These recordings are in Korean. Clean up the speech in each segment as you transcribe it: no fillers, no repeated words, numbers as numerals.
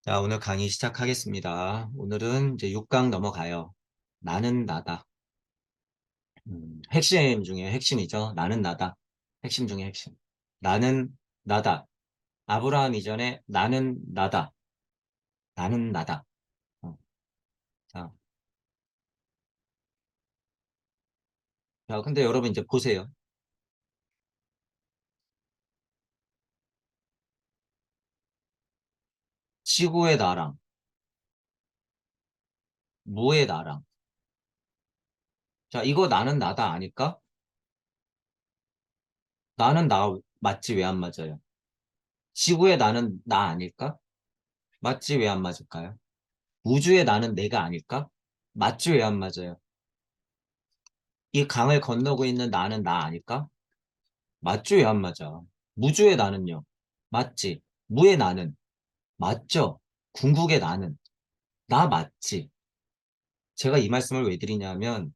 자, 오늘 강의 시작하겠습니다. 오늘은 이제 6강 넘어가요. 나는 나다. 핵심 중에 핵심이죠. 나는 나다. 핵심 중에 핵심. 나는 나다. 아브라함 이전에 나는 나다. 나는 나다. 어, 자, 자, 근데 여러분 이제 보세요. 지구의 나랑, 무의 나랑. 자, 이거 나는 나다 아닐까? 나는 나 맞지 왜 안 맞아요? 지구의 나는 나 아닐까? 맞지 왜 안 맞을까요? 우주의 나는 내가 아닐까? 맞지 왜 안 맞아요? 이 강을 건너고 있는 나는 나 아닐까? 맞죠? 왜 안 맞아? 무주의 나는요? 맞지? 무의 나는? 맞죠? 궁극의 나는? 나 맞지? 제가 이 말씀을 왜 드리냐면,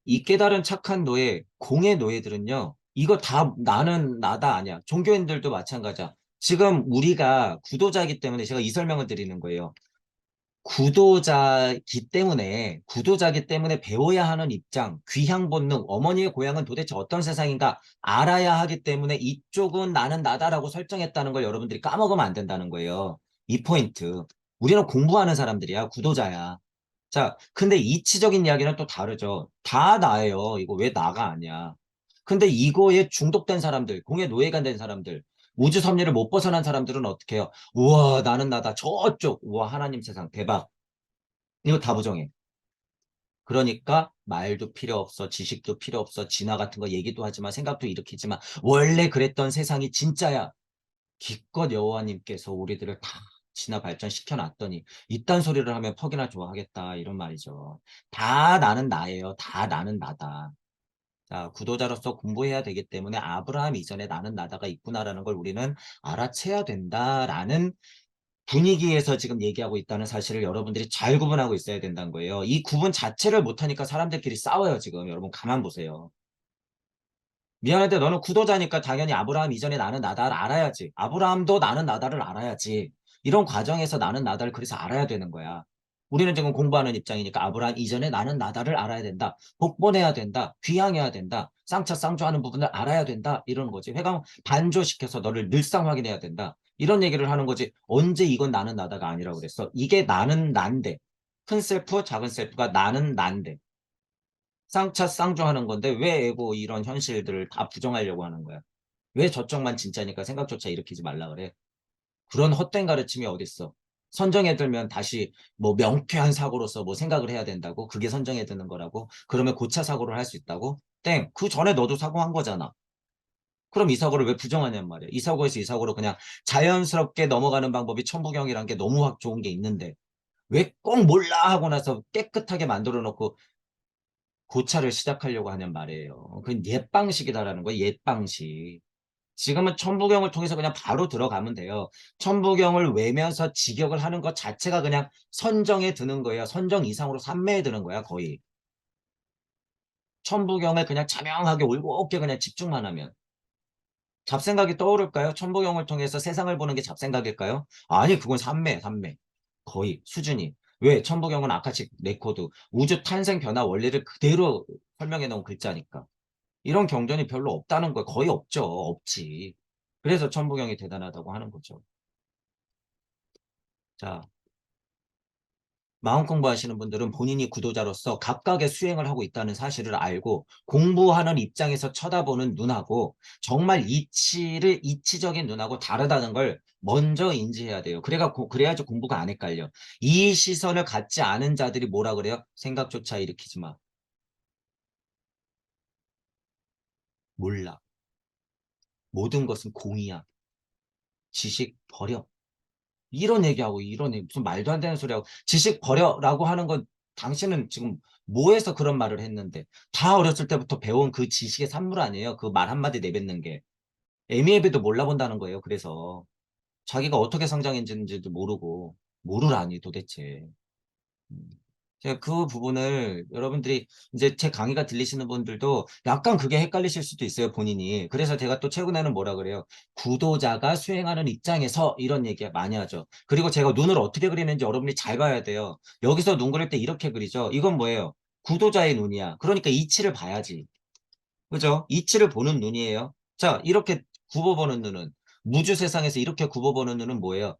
이 깨달은 착한 노예, 공의 노예들은요, 이거 다 나는 나다 아니야. 종교인들도 마찬가지야. 지금 우리가 구도자이기 때문에 제가 이 설명을 드리는 거예요. 구도자기 때문에 배워야 하는 입장, 귀향 본능, 어머니의 고향은 도대체 어떤 세상인가 알아야 하기 때문에 이쪽은 나는 나다라고 설정했다는 걸 여러분들이 까먹으면 안 된다는 거예요. 이 포인트. 우리는 공부하는 사람들이야, 구도자야. 자, 근데 이치적인 이야기는 또 다르죠. 다 나예요. 이거 왜 나가 아니야. 근데 이거에 중독된 사람들, 공의 노예가 된 사람들, 우주 섭리를 못 벗어난 사람들은 어떻게 해요? 우와, 나는 나다. 저쪽. 우와, 하나님 세상. 대박. 이거 다 부정해. 그러니까 말도 필요 없어. 지식도 필요 없어. 진화 같은 거 얘기도 하지만 생각도 일으키지만 원래 그랬던 세상이 진짜야. 기껏 여호와님께서 우리들을 다 진화 발전시켜 놨더니 이딴 소리를 하면 퍽이나 좋아하겠다. 이런 말이죠. 다 나는 나예요. 다 나는 나다. 자, 구도자로서 공부해야 되기 때문에 아브라함 이전에 나는 나다가 있구나라는 걸 우리는 알아채야 된다라는 분위기에서 지금 얘기하고 있다는 사실을 여러분들이 잘 구분하고 있어야 된다는 거예요. 이 구분 자체를 못하니까 사람들끼리 싸워요, 지금. 여러분, 가만 보세요. 미안한데 너는 구도자니까 당연히 아브라함 이전에 나는 나다를 알아야지. 아브라함도 나는 나다를 알아야지. 이런 과정에서 나는 나다를 그래서 알아야 되는 거야. 우리는 지금 공부하는 입장이니까 아브라함 이전에 나는 나다를 알아야 된다. 복본해야 된다. 귀향해야 된다. 쌍차 쌍조하는 부분을 알아야 된다. 이러는 거지. 회감 반조시켜서 너를 늘상 확인해야 된다. 이런 얘기를 하는 거지. 언제 이건 나는 나다가 아니라고 그랬어. 이게 나는 난데. 큰 셀프, 작은 셀프가 나는 난데. 쌍차 쌍조하는 건데 왜 에고 이런 현실들을 다 부정하려고 하는 거야? 왜 저쪽만 진짜니까 생각조차 일으키지 말라 그래? 그런 헛된 가르침이 어딨어? 선정해 들면 다시 뭐 명쾌한 사고로서 뭐 생각을 해야 된다고? 그게 선정해 드는 거라고? 그러면 고차 사고를 할 수 있다고? 땡! 그 전에 너도 사고한 거잖아. 그럼 이 사고를 왜 부정하냔 말이야. 이 사고에서 이 사고로 그냥 자연스럽게 넘어가는 방법이 천부경이란 게 너무 확 좋은 게 있는데 왜 꼭 몰라 하고 나서 깨끗하게 만들어 놓고 고차를 시작하려고 하는 말이에요. 그건 옛 방식이다라는 거예요. 옛 방식. 지금은 천부경을 통해서 그냥 바로 들어가면 돼요. 천부경을 외면서 직역을 하는 것 자체가 그냥 선정에 드는 거예요. 선정 이상으로 삼매에 드는 거야, 거의. 천부경을 그냥 자명하게 올곧게 그냥 집중만 하면. 잡생각이 떠오를까요? 천부경을 통해서 세상을 보는 게 잡생각일까요? 아니, 그건 삼매, 삼매. 거의 수준이. 왜? 천부경은 아카식 레코드, 우주 탄생 변화 원리를 그대로 설명해 놓은 글자니까. 이런 경전이 별로 없다는 거예요. 거의 없죠. 없지. 그래서 천부경이 대단하다고 하는 거죠. 자, 마음 공부하시는 분들은 본인이 구도자로서 각각의 수행을 하고 있다는 사실을 알고 공부하는 입장에서 쳐다보는 눈하고 정말 이치적인 눈하고 다르다는 걸 먼저 인지해야 돼요. 그래야지 공부가 안 헷갈려. 이 시선을 갖지 않은 자들이 뭐라 그래요? 생각조차 일으키지 마. 몰라. 모든 것은 공이야. 지식 버려. 이런 얘기하고 이런 얘기, 무슨 말도 안 되는 소리하고 지식 버려라고 하는 건 당신은 지금 뭐해서 그런 말을 했는데 다 어렸을 때부터 배운 그 지식의 산물 아니에요. 그 말 한마디 내뱉는 게. 애미애비도 몰라본다는 거예요. 그래서 자기가 어떻게 성장했는지도 모르고 모르라니 도대체. 음. 제가 그 부분을 여러분들이 이제 제 강의가 들리시는 분들도 약간 그게 헷갈리실 수도 있어요, 본인이. 그래서 제가 또 최근에는 뭐라 그래요? 구도자가 수행하는 입장에서 이런 얘기 많이 하죠. 그리고 제가 눈을 어떻게 그리는지 여러분이 잘 봐야 돼요. 여기서 눈 그릴 때 이렇게 그리죠. 이건 뭐예요? 구도자의 눈이야. 그러니까 이치를 봐야지. 그죠? 이치를 보는 눈이에요. 자, 이렇게 굽어보는 눈은 무주 세상에서 이렇게 굽어보는 눈은 뭐예요?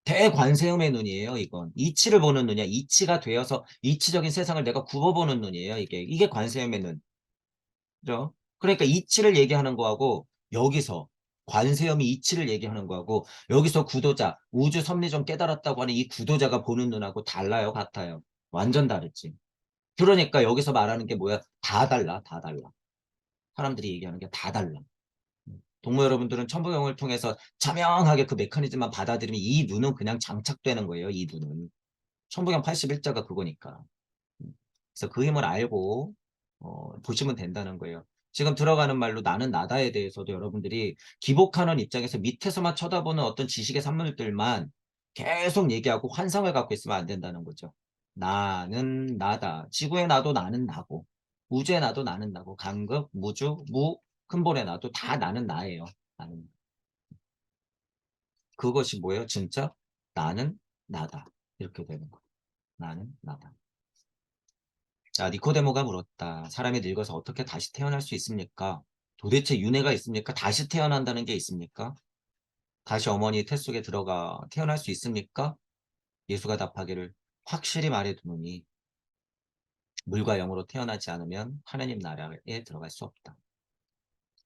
대관세음의 눈이에요, 이건. 이치를 보는 눈이야. 이치가 되어서 이치적인 세상을 내가 굽어보는 눈이에요, 이게. 이게 관세음의 눈. 그죠? 그러니까 이치를 얘기하는 거하고 여기서 관세음이 이치를 얘기하는 거하고 여기서 구도자, 우주 섭리좀 깨달았다고 하는 이 구도자가 보는 눈하고 달라요, 같아요. 완전 다르지. 그러니까 여기서 말하는 게 뭐야? 다 달라, 다 달라. 사람들이 얘기하는 게 다 달라. 동무 여러분들은 천부경을 통해서 자명하게 그 메커니즘만 받아들이면 이 눈은 그냥 장착되는 거예요. 이 눈은. 천부경 81자가 그거니까. 그래서 그 힘을 알고 보시면 된다는 거예요. 지금 들어가는 말로 나는 나다에 대해서도 여러분들이 기복하는 입장에서 밑에서만 쳐다보는 어떤 지식의 산물들만 계속 얘기하고 환상을 갖고 있으면 안 된다는 거죠. 나는 나다. 지구의 나도 나는 나고 우주의 나도 나는 나고 간극, 무주, 무, 근본의 나도 다 나는 나예요. 나는. 그것이 뭐예요? 진짜 나는 나다. 이렇게 되는 거예요. 나는 나다. 자, 니코데모가 물었다. 사람이 늙어서 어떻게 다시 태어날 수 있습니까? 도대체 윤회가 있습니까? 다시 태어난다는 게 있습니까? 다시 어머니 태 속에 들어가 태어날 수 있습니까? 예수가 답하기를 확실히 말해두노니 물과 영으로 태어나지 않으면 하나님 나라에 들어갈 수 없다.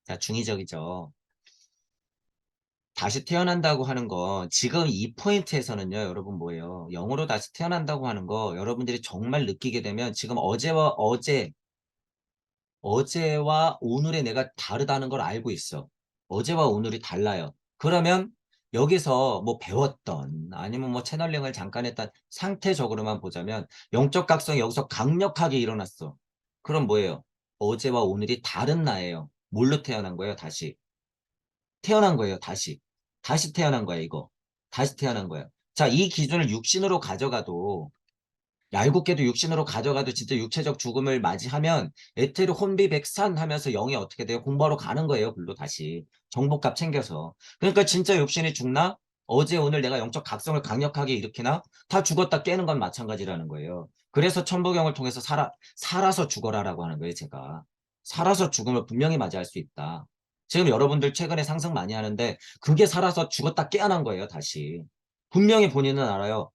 자, 중의적이죠. 다시 태어난다고 하는 거 지금 이 포인트에서는요, 여러분 뭐예요? 영으로 다시 태어난다고 하는 거 여러분들이 정말 느끼게 되면 지금 어제와 오늘의 내가 다르다는 걸 알고 있어. 어제와 오늘이 달라요. 그러면 여기서 뭐 배웠던 아니면 뭐 채널링을 잠깐 했던 상태적으로만 보자면 영적 각성이 여기서 강력하게 일어났어. 그럼 뭐예요? 어제와 오늘이 다른 나예요. 뭘로 태어난 거예요? 다시. 태어난 거예요. 다시. 다시 태어난 거야, 이거. 다시 태어난 거예요. 자, 이 기준을 육신으로 가져가도 얄궂게도 육신으로 가져가도 진짜 육체적 죽음을 맞이하면 에테르 혼비백산 하면서 영이 어떻게 돼요? 공부하러 가는 거예요. 글로 다시. 정복값 챙겨서. 그러니까 진짜 육신이 죽나? 어제 오늘 내가 영적 각성을 강력하게 일으키나? 다 죽었다 깨는 건 마찬가지라는 거예요. 그래서 천부경을 통해서 살아서 죽어라라고 하는 거예요. 제가. 살아서 죽음을 분명히 맞이할 수 있다. 지금 여러분들 최근에 상승 많이 하는데 그게 살아서 죽었다 깨어난 거예요. 다시. 분명히 본인은 알아요.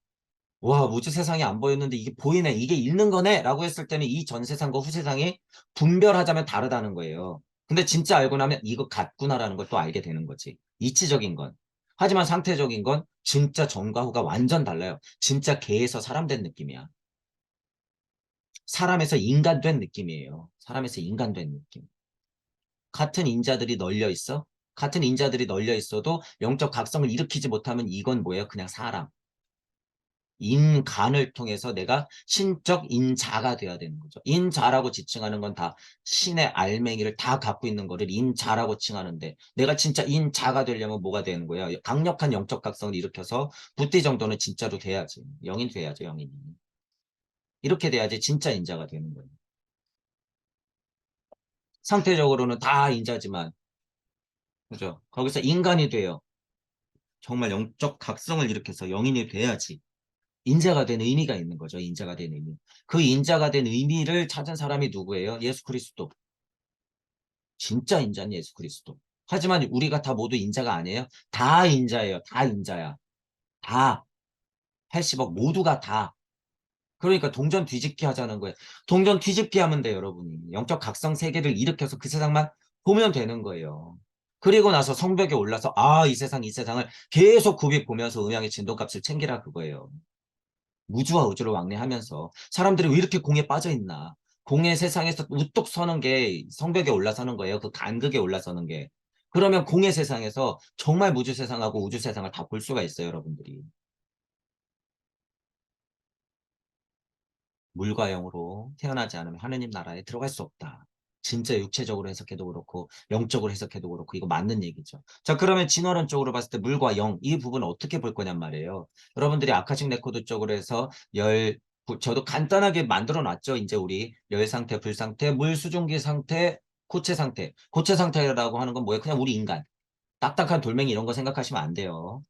와, 우주 세상이 안 보였는데 이게 보이네. 이게 있는 거네. 라고 했을 때는 이 전 세상과 후 세상이 분별하자면 다르다는 거예요. 근데 진짜 알고 나면 이거 같구나라는 걸 또 알게 되는 거지. 이치적인 건. 하지만 상태적인 건 진짜 전과 후가 완전 달라요. 진짜 개에서 사람 된 느낌이야. 사람에서 인간 된 느낌이에요. 사람에서 인간 된 느낌. 같은 인자들이 널려 있어? 같은 인자들이 널려 있어도 영적 각성을 일으키지 못하면 이건 뭐예요? 그냥 사람. 인간을 통해서 내가 신적 인자가 돼야 되는 거죠. 인자라고 지칭하는 건 다 신의 알맹이를 다 갖고 있는 거를 인자라고 칭하는데 내가 진짜 인자가 되려면 뭐가 되는 거야? 강력한 영적 각성을 일으켜서 부띠 정도는 진짜로 돼야지. 영인 돼야죠, 영인이. 이렇게 돼야지 진짜 인자가 되는 거예요. 상태적으로는 다 인자지만, 그죠? 거기서 인간이 돼요. 정말 영적 각성을 일으켜서 영인이 돼야지. 인자가 된 의미가 있는 거죠. 인자가 된 의미. 그 인자가 된 의미를 찾은 사람이 누구예요? 예수 그리스도. 진짜 인자는 예수 그리스도. 하지만 우리가 다 모두 인자가 아니에요. 다 인자예요. 다 인자야. 다. 80억 모두가 다. 그러니까 동전 뒤집기 하자는 거예요. 동전 뒤집기 하면 돼요, 여러분이. 영적 각성 세계를 일으켜서 그 세상만 보면 되는 거예요. 그리고 나서 성벽에 올라서 아, 이 세상을 계속 굽이 보면서 음양의 진동값을 챙기라 그거예요. 우주와 우주를 왕래하면서 사람들이 왜 이렇게 공에 빠져 있나? 공의 세상에서 우뚝 서는 게 성벽에 올라서는 거예요. 그 간극에 올라서는 게. 그러면 공의 세상에서 정말 무주 세상하고 우주 세상을 다 볼 수가 있어요, 여러분들이. 물과 영으로 태어나지 않으면 하느님 나라에 들어갈 수 없다. 진짜 육체적으로 해석해도 그렇고 영적으로 해석해도 그렇고 이거 맞는 얘기죠. 자, 그러면 진화론적으로 봤을 때 물과 영 이 부분을 어떻게 볼 거냔 말이에요. 여러분들이 아카식 레코드 쪽으로 해서 저도 간단하게 만들어 놨죠. 이제 우리 열 상태, 불 상태, 물 수증기 상태, 고체 상태. 고체 상태라고 하는 건 뭐예요? 그냥 우리 인간. 딱딱한 돌멩이 이런 거 생각하시면 안 돼요.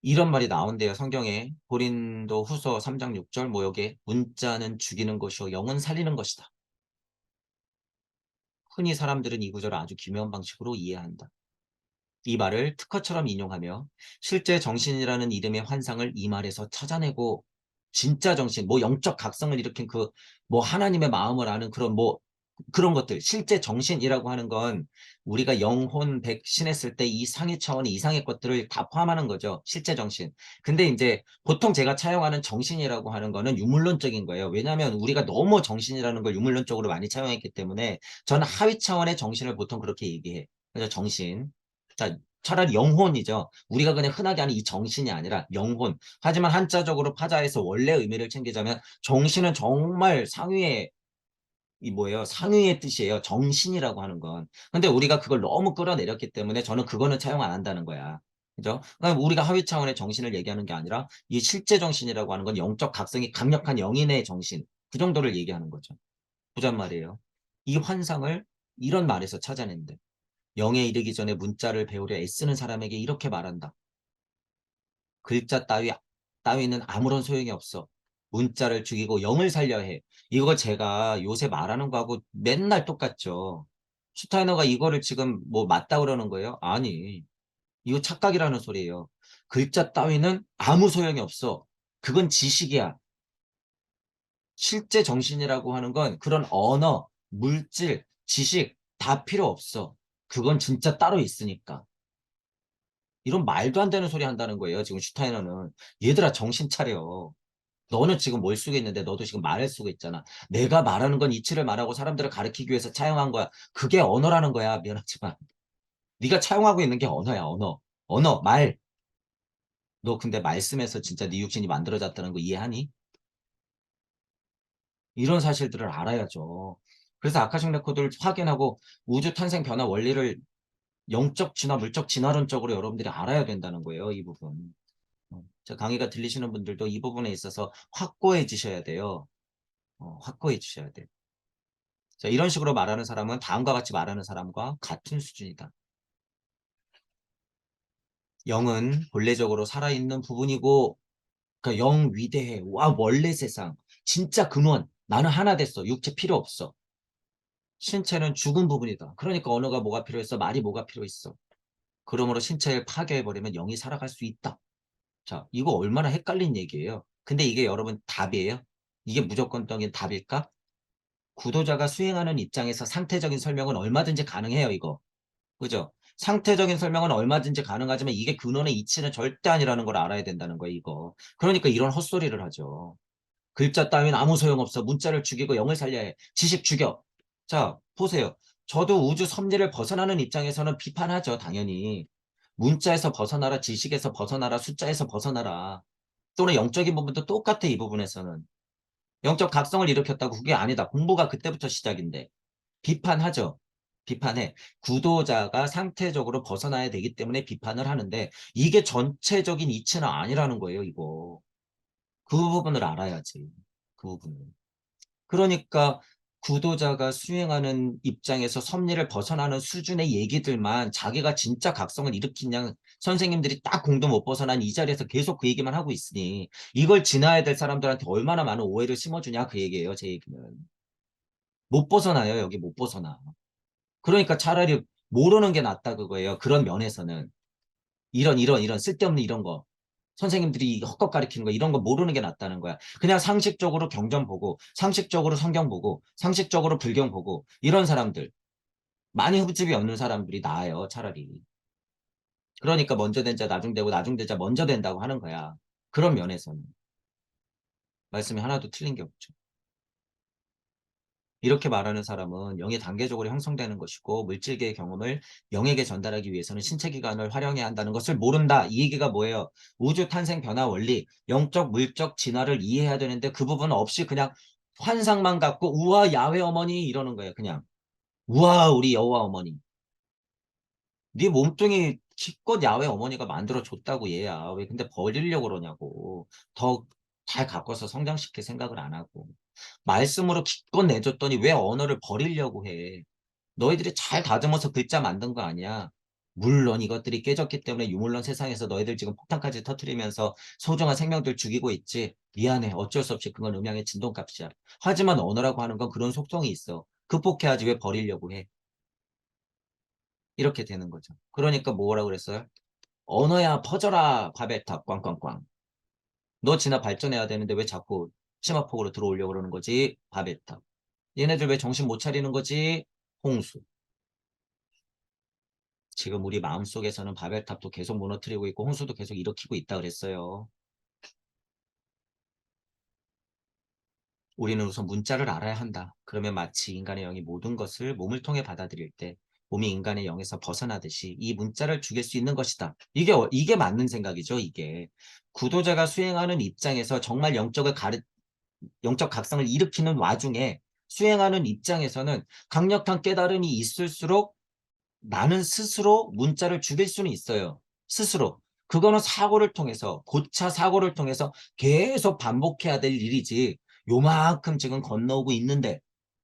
이런 말이 나온대요. 성경에. 고린도 후서 3장 6절 뭐 여기에 문자는 죽이는 것이요 영은 살리는 것이다. 흔히 사람들은 이 구절을 아주 기묘한 방식으로 이해한다. 이 말을 특허처럼 인용하며 실제 정신이라는 이름의 환상을 이 말에서 찾아내고 진짜 정신, 뭐 영적 각성을 일으킨 그 뭐 하나님의 마음을 아는 그런 뭐 그런 것들, 실제 정신이라고 하는 건 우리가 영혼, 백신했을 때 이 상위 차원의 이상의 것들을 다 포함하는 거죠. 실제 정신. 근데 이제 보통 제가 차용하는 정신이라고 하는 거는 유물론적인 거예요. 왜냐하면 우리가 너무 정신이라는 걸 유물론적으로 많이 차용했기 때문에 저는 하위 차원의 정신을 보통 그렇게 얘기해. 그래서 정신. 자, 차라리 영혼이죠. 우리가 그냥 흔하게 하는 이 정신이 아니라 영혼. 하지만 한자적으로 파자에서 원래 의미를 챙기자면 정신은 정말 상위의 이 뭐예요? 상위의 뜻이에요. 정신이라고 하는 건. 근데 우리가 그걸 너무 끌어내렸기 때문에 저는 그거는 차용 안 한다는 거야. 그죠? 그러니까 우리가 하위 차원의 정신을 얘기하는 게 아니라 이 실제 정신이라고 하는 건 영적 각성이 강력한 영인의 정신. 그 정도를 얘기하는 거죠. 보잔 말이에요. 이 환상을 이런 말에서 찾아낸대. 영에 이르기 전에 문자를 배우려 애쓰는 사람에게 이렇게 말한다. 글자 따위는 아무런 소용이 없어. 문자를 죽이고 영을 살려야 해. 이거 제가 요새 말하는 거하고 맨날 똑같죠. 슈타이너가 이거를 지금 뭐 맞다 그러는 거예요? 아니, 이거 착각이라는 소리예요. 글자 따위는 아무 소용이 없어. 그건 지식이야. 실제 정신이라고 하는 건 그런 언어, 물질, 지식 다 필요 없어. 그건 진짜 따로 있으니까. 이런 말도 안 되는 소리 한다는 거예요. 지금 슈타이너는. 얘들아 정신 차려. 너는 지금 뭘 쓰고 있는데 너도 지금 말을 쓰고 있잖아. 내가 말하는 건 이치를 말하고 사람들을 가르치기 위해서 차용한 거야. 그게 언어라는 거야. 미안하지만. 네가 차용하고 있는 게 언어야. 언어. 언어, 말. 너 근데 말씀에서 진짜 네 육신이 만들어졌다는 거 이해하니? 이런 사실들을 알아야죠. 그래서 아카식 레코드를 확인하고 우주 탄생 변화 원리를 영적 진화, 물적 진화론적으로 여러분들이 알아야 된다는 거예요. 이 부분. 저 강의가 들리시는 분들도 이 부분에 있어서 확고해 지셔야 돼요. 확고해 주셔야 돼요. 자, 이런 식으로 말하는 사람은 다음과 같이 말하는 사람과 같은 수준이다. 영은 본래적으로 살아있는 부분이고, 그러니까 영 위대해. 와, 원래 세상. 진짜 근원. 나는 하나 됐어. 육체 필요 없어. 신체는 죽은 부분이다. 그러니까 언어가 뭐가 필요했어? 말이 뭐가 필요했어? 그러므로 신체를 파괴해버리면 영이 살아갈 수 있다. 자, 이거 얼마나 헷갈린 얘기예요. 근데 이게 여러분 답이에요? 이게 무조건적인 답일까? 구도자가 수행하는 입장에서 상태적인 설명은 얼마든지 가능해요, 이거. 그죠? 상태적인 설명은 얼마든지 가능하지만 이게 근원의 이치는 절대 아니라는 걸 알아야 된다는 거예요, 이거. 그러니까 이런 헛소리를 하죠. 글자 따윈 아무 소용없어. 문자를 죽이고 영을 살려야 해. 지식 죽여. 자, 보세요. 저도 우주 섭리를 벗어나는 입장에서는 비판하죠, 당연히. 문자에서 벗어나라, 지식에서 벗어나라, 숫자에서 벗어나라. 또는 영적인 부분도 똑같아, 이 부분에서는. 영적 각성을 일으켰다고 그게 아니다. 공부가 그때부터 시작인데. 비판하죠. 비판해. 구도자가 상태적으로 벗어나야 되기 때문에 비판을 하는데 이게 전체적인 이치는 아니라는 거예요, 이거. 그 부분을 알아야지. 그 부분을. 그러니까 구도자가 수행하는 입장에서 섭리를 벗어나는 수준의 얘기들만 자기가 진짜 각성을 일으키냐 선생님들이 딱 공도 못 벗어난 이 자리에서 계속 그 얘기만 하고 있으니 이걸 지나야 될 사람들한테 얼마나 많은 오해를 심어주냐 그 얘기예요, 제 얘기는. 못 벗어나요, 여기 못 벗어나. 그러니까 차라리 모르는 게 낫다 그거예요. 그런 면에서는. 이런 쓸데없는 이런 거. 선생님들이 헛것 가리키는 거 이런 거 모르는 게 낫다는 거야. 그냥 상식적으로 경전 보고 상식적으로 성경 보고 상식적으로 불경 보고 이런 사람들 많이 흠집이 없는 사람들이 나아요. 차라리. 그러니까 먼저 된 자 나중 되고 나중 된 자 먼저 된다고 하는 거야. 그런 면에서는. 말씀이 하나도 틀린 게 없죠. 이렇게 말하는 사람은 영이 단계적으로 형성되는 것이고 물질계의 경험을 영에게 전달하기 위해서는 신체 기관을 활용해야 한다는 것을 모른다. 이 얘기가 뭐예요? 우주 탄생 변화 원리, 영적 물적 진화를 이해해야 되는데 그 부분 없이 그냥 환상만 갖고 우와 야훼 어머니 이러는 거예요. 그냥 우와 우리 여호와 어머니. 네 몸뚱이 기껏 야훼 어머니가 만들어 줬다고 얘야. 왜 근데 버리려고 그러냐고. 더 잘 가꿔서 성장시킬 생각을 안 하고 말씀으로 기껏 내줬더니 왜 언어를 버리려고 해. 너희들이 잘 다듬어서 글자 만든 거 아니야. 물론 이것들이 깨졌기 때문에 유물론 세상에서 너희들 지금 폭탄까지 터트리면서 소중한 생명들 죽이고 있지. 미안해. 어쩔 수 없이 그건 음양의 진동값이야. 하지만 언어라고 하는 건 그런 속성이 있어. 극복해야지 왜 버리려고 해. 이렇게 되는 거죠. 그러니까 뭐라고 그랬어요? 언어야 퍼져라 바벨탑 꽝꽝꽝. 너 진화 발전해야 되는데 왜 자꾸 심화폭으로 들어오려고 그러는 거지? 바벨탑. 얘네들 왜 정신 못 차리는 거지? 홍수. 지금 우리 마음속에서는 바벨탑도 계속 무너뜨리고 있고 홍수도 계속 일으키고 있다 그랬어요. 우리는 우선 문자를 알아야 한다. 그러면 마치 인간의 영이 모든 것을 몸을 통해 받아들일 때 몸이 인간의 영에서 벗어나듯이 이 문자를 죽일 수 있는 것이다. 이게 맞는 생각이죠, 이게. 구도자가 수행하는 입장에서 정말 영적 각성을 일으키는 와중에 수행하는 입장에서는 강력한 깨달음이 있을수록 나는 스스로 문자를 죽일 수는 있어요. 스스로. 그거는 사고를 통해서, 고차 사고를 통해서 계속 반복해야 될 일이지. 요만큼 지금 건너오고 있는데,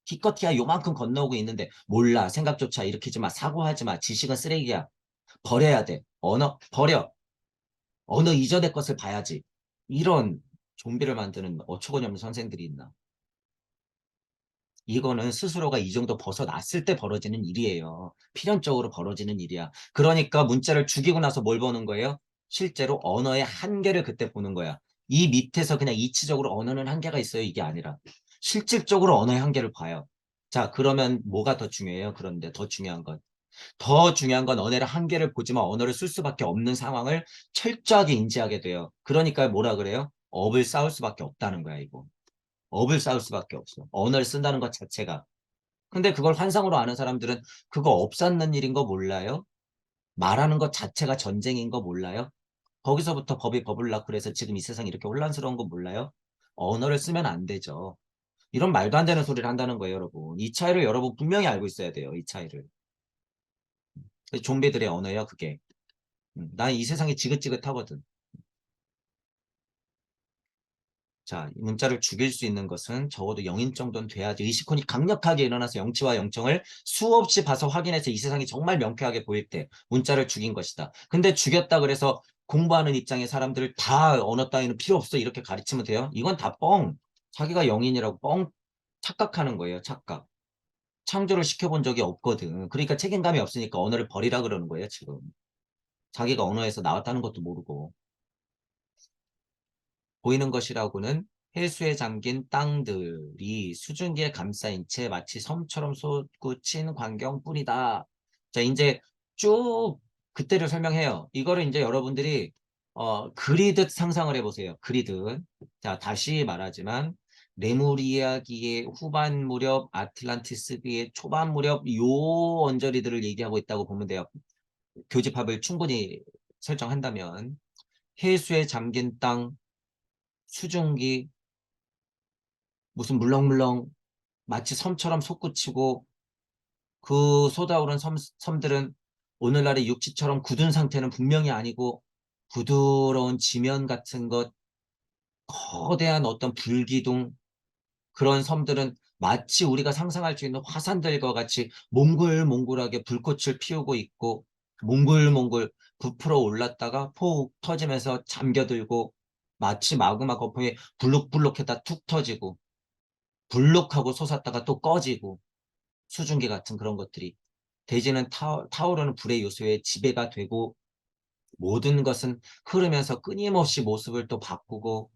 기껏해야 요만큼 건너오고 있는데, 몰라. 생각조차 일으키지 마. 사고하지 마. 지식은 쓰레기야. 버려야 돼. 언어, 버려. 언어 이전의 것을 봐야지. 이런 좀비를 만드는 어처구니없는 선생들이 있나. 이거는 스스로가 이 정도 벗어났을 때 벌어지는 일이에요. 필연적으로 벌어지는 일이야. 그러니까 문자를 죽이고 나서 뭘 보는 거예요? 실제로 언어의 한계를 그때 보는 거야. 이 밑에서 그냥 이치적으로 언어는 한계가 있어요. 이게 아니라. 실질적으로 언어의 한계를 봐요. 자, 그러면 뭐가 더 중요해요? 그런데 더 중요한 건. 더 중요한 건 언어의 한계를 보지만 언어를 쓸 수밖에 없는 상황을 철저하게 인지하게 돼요. 그러니까 뭐라 그래요? 업을 쌓을 수밖에 없다는 거야, 이거. 업을 쌓을 수밖에 없어. 언어를 쓴다는 것 자체가. 근데 그걸 환상으로 아는 사람들은 그거 업 쌓는 일인 거 몰라요? 말하는 것 자체가 전쟁인 거 몰라요? 거기서부터 법이 법을 낳고 그래서 지금 이 세상이 이렇게 혼란스러운 거 몰라요? 언어를 쓰면 안 되죠. 이런 말도 안 되는 소리를 한다는 거예요, 여러분. 이 차이를 여러분 분명히 알고 있어야 돼요, 이 차이를. 좀비들의 언어예요, 그게. 난 이 세상이 지긋지긋하거든. 자, 이 문자를 죽일 수 있는 것은 적어도 영인 정도는 돼야지 의식혼이 강력하게 일어나서 영치와 영청을 수없이 봐서 확인해서 이 세상이 정말 명쾌하게 보일 때 문자를 죽인 것이다. 근데 죽였다 그래서 공부하는 입장의 사람들을 다 언어 따위는 필요 없어 이렇게 가르치면 돼요? 이건 다 뻥. 자기가 영인이라고 뻥 착각하는 거예요. 착각. 창조를 시켜본 적이 없거든. 그러니까 책임감이 없으니까 언어를 버리라 그러는 거예요, 지금. 자기가 언어에서 나왔다는 것도 모르고. 보이는 것이라고는 해수에 잠긴 땅들이 수증기에 감싸인 채 마치 섬처럼 솟구친 광경뿐이다. 자, 이제 쭉 그때를 설명해요. 이거를 이제 여러분들이 그리듯 상상을 해보세요. 그리듯. 자, 다시 말하지만 레무리아기의 후반 무렵, 아틀란티스기의 초반 무렵 요 언저리들을 얘기하고 있다고 보면 돼요. 교집합을 충분히 설정한다면 해수에 잠긴 땅, 수증기, 무슨 물렁물렁 마치 섬처럼 솟구치고 그 쏟아오른 섬들은 오늘날의 육지처럼 굳은 상태는 분명히 아니고 부드러운 지면 같은 것, 거대한 어떤 불기둥 그런 섬들은 마치 우리가 상상할 수 있는 화산들과 같이 몽글몽글하게 불꽃을 피우고 있고 몽글몽글 부풀어 올랐다가 폭 터지면서 잠겨들고 마치 마그마 거품이 불룩불룩했다 툭 터지고 불룩하고 솟았다가 또 꺼지고 수증기 같은 그런 것들이 대지는 타오르는 불의 요소에 지배가 되고 모든 것은 흐르면서 끊임없이 모습을 또 바꾸고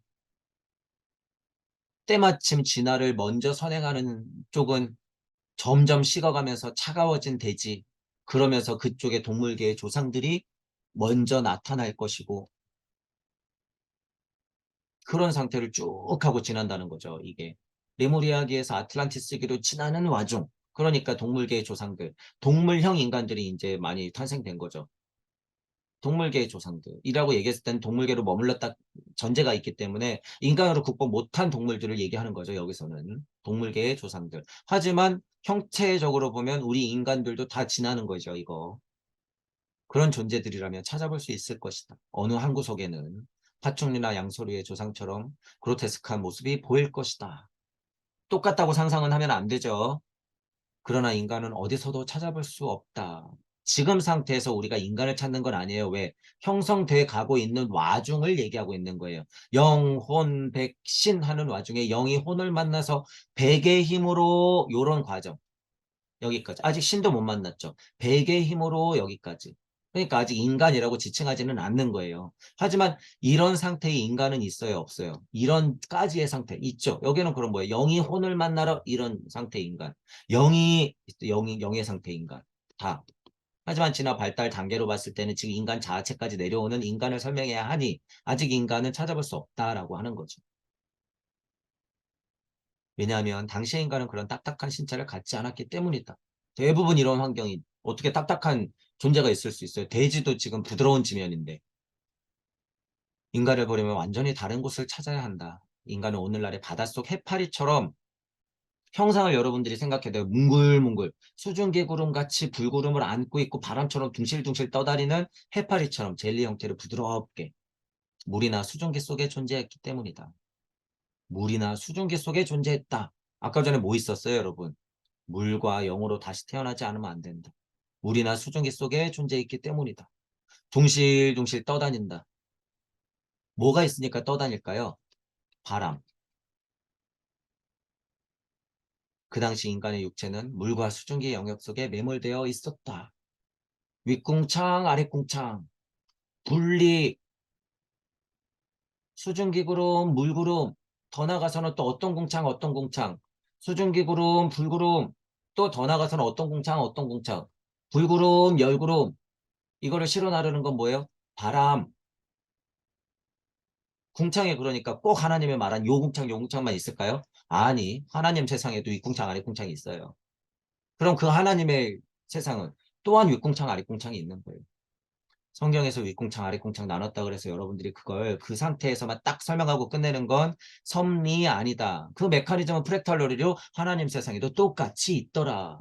때마침 진화를 먼저 선행하는 쪽은 점점 식어가면서 차가워진 대지 그러면서 그쪽의 동물계의 조상들이 먼저 나타날 것이고 그런 상태를 쭉 하고 지난다는 거죠. 이게 레무리아기에서 아틀란티스기로 지나는 와중 그러니까 동물계의 조상들 동물형 인간들이 이제 많이 탄생된 거죠. 동물계의 조상들이라고 얘기했을 때는 동물계로 머물렀다 전제가 있기 때문에 인간으로 극복 못한 동물들을 얘기하는 거죠. 여기서는 동물계의 조상들. 하지만 형체적으로 보면 우리 인간들도 다 지나는 거죠. 이거. 그런 존재들이라면 찾아볼 수 있을 것이다. 어느 한 구석에는. 파충류나 양서류의 조상처럼 그로테스크한 모습이 보일 것이다. 똑같다고 상상은 하면 안 되죠. 그러나 인간은 어디서도 찾아볼 수 없다. 지금 상태에서 우리가 인간을 찾는 건 아니에요. 왜? 형성돼 가고 있는 와중을 얘기하고 있는 거예요. 영혼 백신 하는 와중에 영이 혼을 만나서 백의 힘으로 요런 과정. 여기까지. 아직 신도 못 만났죠. 백의 힘으로 여기까지. 그러니까 아직 인간이라고 지칭하지는 않는 거예요. 하지만 이런 상태의 인간은 있어요, 없어요? 이런까지의 상태 있죠. 여기는 그런 뭐예요? 영이 혼을 만나러 이런 상태의 인간. 영의 상태의 인간. 다. 하지만 진화 발달 단계로 봤을 때는 지금 인간 자체까지 내려오는 인간을 설명해야 하니 아직 인간은 찾아볼 수 없다라고 하는 거죠. 왜냐하면 당시의 인간은 그런 딱딱한 신체를 갖지 않았기 때문이다. 대부분 이런 환경이 어떻게 딱딱한 존재가 있을 수 있어요. 돼지도 지금 부드러운 지면인데 인간을 보려면 완전히 다른 곳을 찾아야 한다. 인간은 오늘날의 바닷속 해파리처럼 형상을 여러분들이 생각해도 뭉글뭉글 수증기구름 같이 불구름을 안고 있고 바람처럼 둥실둥실 떠다니는 해파리처럼 젤리 형태를 부드럽게 물이나 수증기 속에 존재했기 때문이다. 물이나 수증기 속에 존재했다. 아까 전에 뭐 있었어요, 여러분? 물과 영으로 다시 태어나지 않으면 안 된다. 물이나 수증기 속에 존재했기 때문이다. 둥실둥실 떠다닌다. 뭐가 있으니까 떠다닐까요? 바람. 그 당시 인간의 육체는 물과 수증기 영역 속에 매몰되어 있었다. 윗궁창, 아랫궁창, 분리, 수증기구름, 물구름, 더 나가서는 또 어떤 궁창, 어떤 궁창, 수증기구름, 불구름, 또 더 나가서는 어떤 궁창, 어떤 궁창, 불구름, 열구름, 이거를 실어 나르는 건 뭐예요? 바람. 궁창에 그러니까 꼭 하나님의 말한 요 궁창, 요 궁창만 있을까요? 아니, 하나님 세상에도 윗궁창, 아랫궁창이 있어요. 그럼 그 하나님의 세상은 또한 윗궁창, 아랫궁창이 있는 거예요. 성경에서 윗궁창, 아랫궁창 나눴다 그래서 여러분들이 그걸 그 상태에서만 딱 설명하고 끝내는 건 섭리 아니다. 그 메커니즘은 프랙탈 로리로 하나님 세상에도 똑같이 있더라.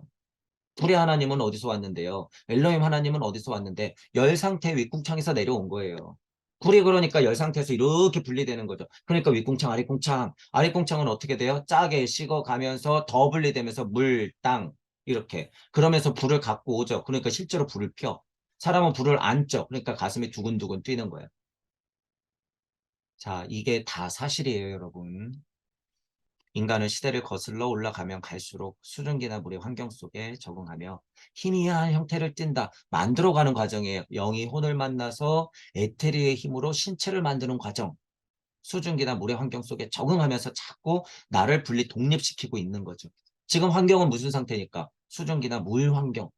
불의 하나님은 어디서 왔는데요? 엘로힘 하나님은 어디서 왔는데 열 상태 윗궁창에서 내려온 거예요. 불이 그러니까 열 상태에서 이렇게 분리되는 거죠. 그러니까 윗궁창, 아랫궁창. 아랫궁창은 어떻게 돼요? 짜게 식어가면서 더 분리되면서 물, 땅 이렇게. 그러면서 불을 갖고 오죠. 그러니까 실제로 불을 펴. 사람은 불을 안 쪄. 그러니까 가슴이 두근두근 뛰는 거예요. 자, 이게 다 사실이에요, 여러분. 인간은 시대를 거슬러 올라가면 갈수록 수증기나 물의 환경 속에 적응하며 희미한 형태를 띈다. 만들어가는 과정이에요. 영이 혼을 만나서 에테리의 힘으로 신체를 만드는 과정. 수증기나 물의 환경 속에 적응하면서 자꾸 나를 분리 독립시키고 있는 거죠. 지금 환경은 무슨 상태니까? 수증기나 물 환경.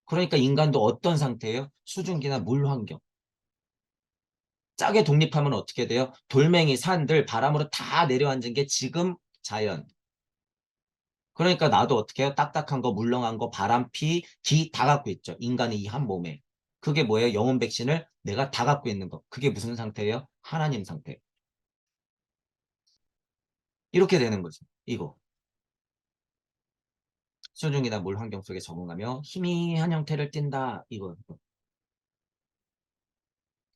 그러니까 인간도 어떤 상태예요? 수증기나 물 환경. 짜게 독립하면 어떻게 돼요? 돌멩이, 산들, 바람으로 다 내려앉은 게 지금 자연. 그러니까 나도 어떻게 해요? 딱딱한 거, 물렁한 거, 바람, 피, 기 다 갖고 있죠. 인간의 이 한 몸에. 그게 뭐예요? 영혼 백신을 내가 다 갖고 있는 거. 그게 무슨 상태예요? 하나님 상태. 이렇게 되는 거죠. 이거. 수중이나 물 환경 속에 적응하며 희미한 형태를 띈다. 이거.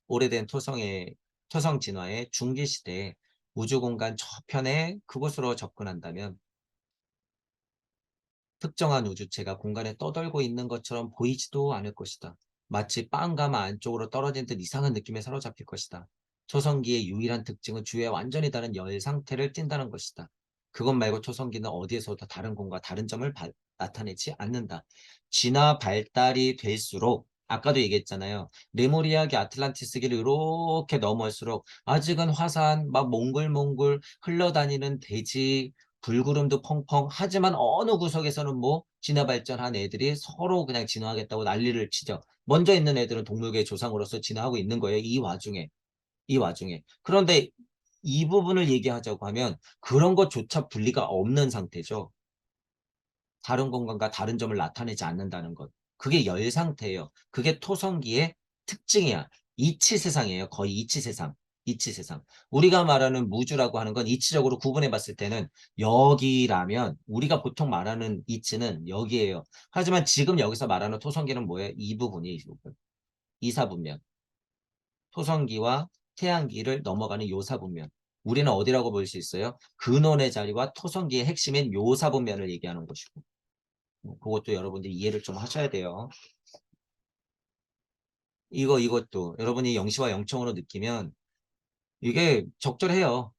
오래된 토성 진화의 중기 시대에 우주 공간 저편에 그곳으로 접근한다면 특정한 우주체가 공간에 떠돌고 있는 것처럼 보이지도 않을 것이다. 마치 빵가마 안쪽으로 떨어진 듯 이상한 느낌에 사로잡힐 것이다. 초성기의 유일한 특징은 주위에 완전히 다른 열 상태를 띈다는 것이다. 그것 말고 초성기는 어디에서도 다른 공과 다른 점을 나타내지 않는다. 진화 발달이 될수록 아까도 얘기했잖아요. 레무리아기 아틀란티스기를 이렇게 넘어올수록 아직은 화산, 막 몽글몽글 흘러다니는 대지, 불구름도 펑펑 하지만 어느 구석에서는 뭐 진화 발전한 애들이 서로 그냥 진화하겠다고 난리를 치죠. 먼저 있는 애들은 동물계의 조상으로서 진화하고 있는 거예요. 이 와중에. 그런데 이 부분을 얘기하자고 하면 그런 것조차 분리가 없는 상태죠. 다른 공간과 다른 점을 나타내지 않는다는 것. 그게 열 상태예요. 그게 토성기의 특징이야. 이치 세상이에요. 거의 이치 세상. 이치 세상. 우리가 말하는 무주라고 하는 건 이치적으로 구분해 봤을 때는 여기라면 우리가 보통 말하는 이치는 여기예요. 하지만 지금 여기서 말하는 토성기는 뭐예요? 이 부분이 이 부분. 이사분면. 토성기와 태양기를 넘어가는 요사분면. 우리는 어디라고 볼 수 있어요? 근원의 자리와 토성기의 핵심인 요사분면을 얘기하는 것이고. 그것도 여러분들이 이해를 좀 하셔야 돼요. 이것도 여러분이 영시와 영청으로 느끼면 이게 적절해요.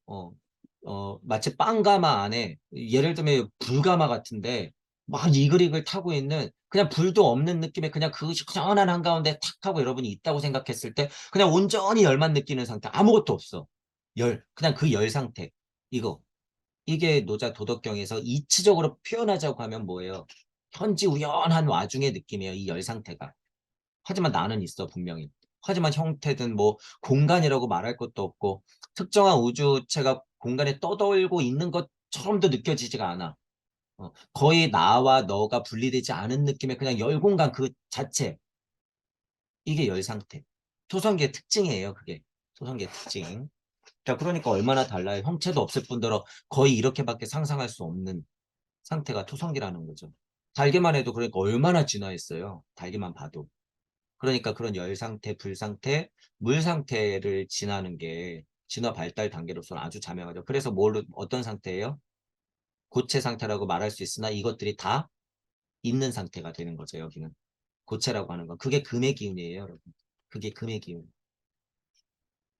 마치 빵가마 안에 예를 들면 불가마 같은데 막 이글이글 타고 있는 그냥 불도 없는 느낌의 그냥 그 시원한 한가운데 탁 하고 여러분이 있다고 생각했을 때 그냥 온전히 열만 느끼는 상태 아무것도 없어. 그냥 그 열 상태. 이게 노자 도덕경에서 이치적으로 표현하자고 하면 뭐예요? 현지 우연한 와중의 느낌이에요. 이 열 상태가. 하지만 나는 있어 분명히. 하지만 형태든 뭐 공간이라고 말할 것도 없고 특정한 우주체가 공간에 떠돌고 있는 것처럼도 느껴지지가 않아. 거의 나와 너가 분리되지 않은 느낌의 그냥 열 공간 그 자체. 이게 열 상태. 토성계의 특징이에요. 그게. 토성계의 특징. 자, 그러니까 얼마나 달라요. 형체도 없을 뿐더러 거의 이렇게밖에 상상할 수 없는 상태가 토성기라는 거죠. 달기만 해도 그러니까 얼마나 진화했어요. 달기만 봐도. 그러니까 그런 열 상태, 불 상태, 물 상태를 지나는 게 진화 발달 단계로서는 아주 자명하죠. 그래서 어떤 상태예요? 고체 상태라고 말할 수 있으나 이것들이 다 있는 상태가 되는 거죠. 여기는. 고체라고 하는 건. 그게 금의 기운이에요, 여러분. 그게 금의 기운.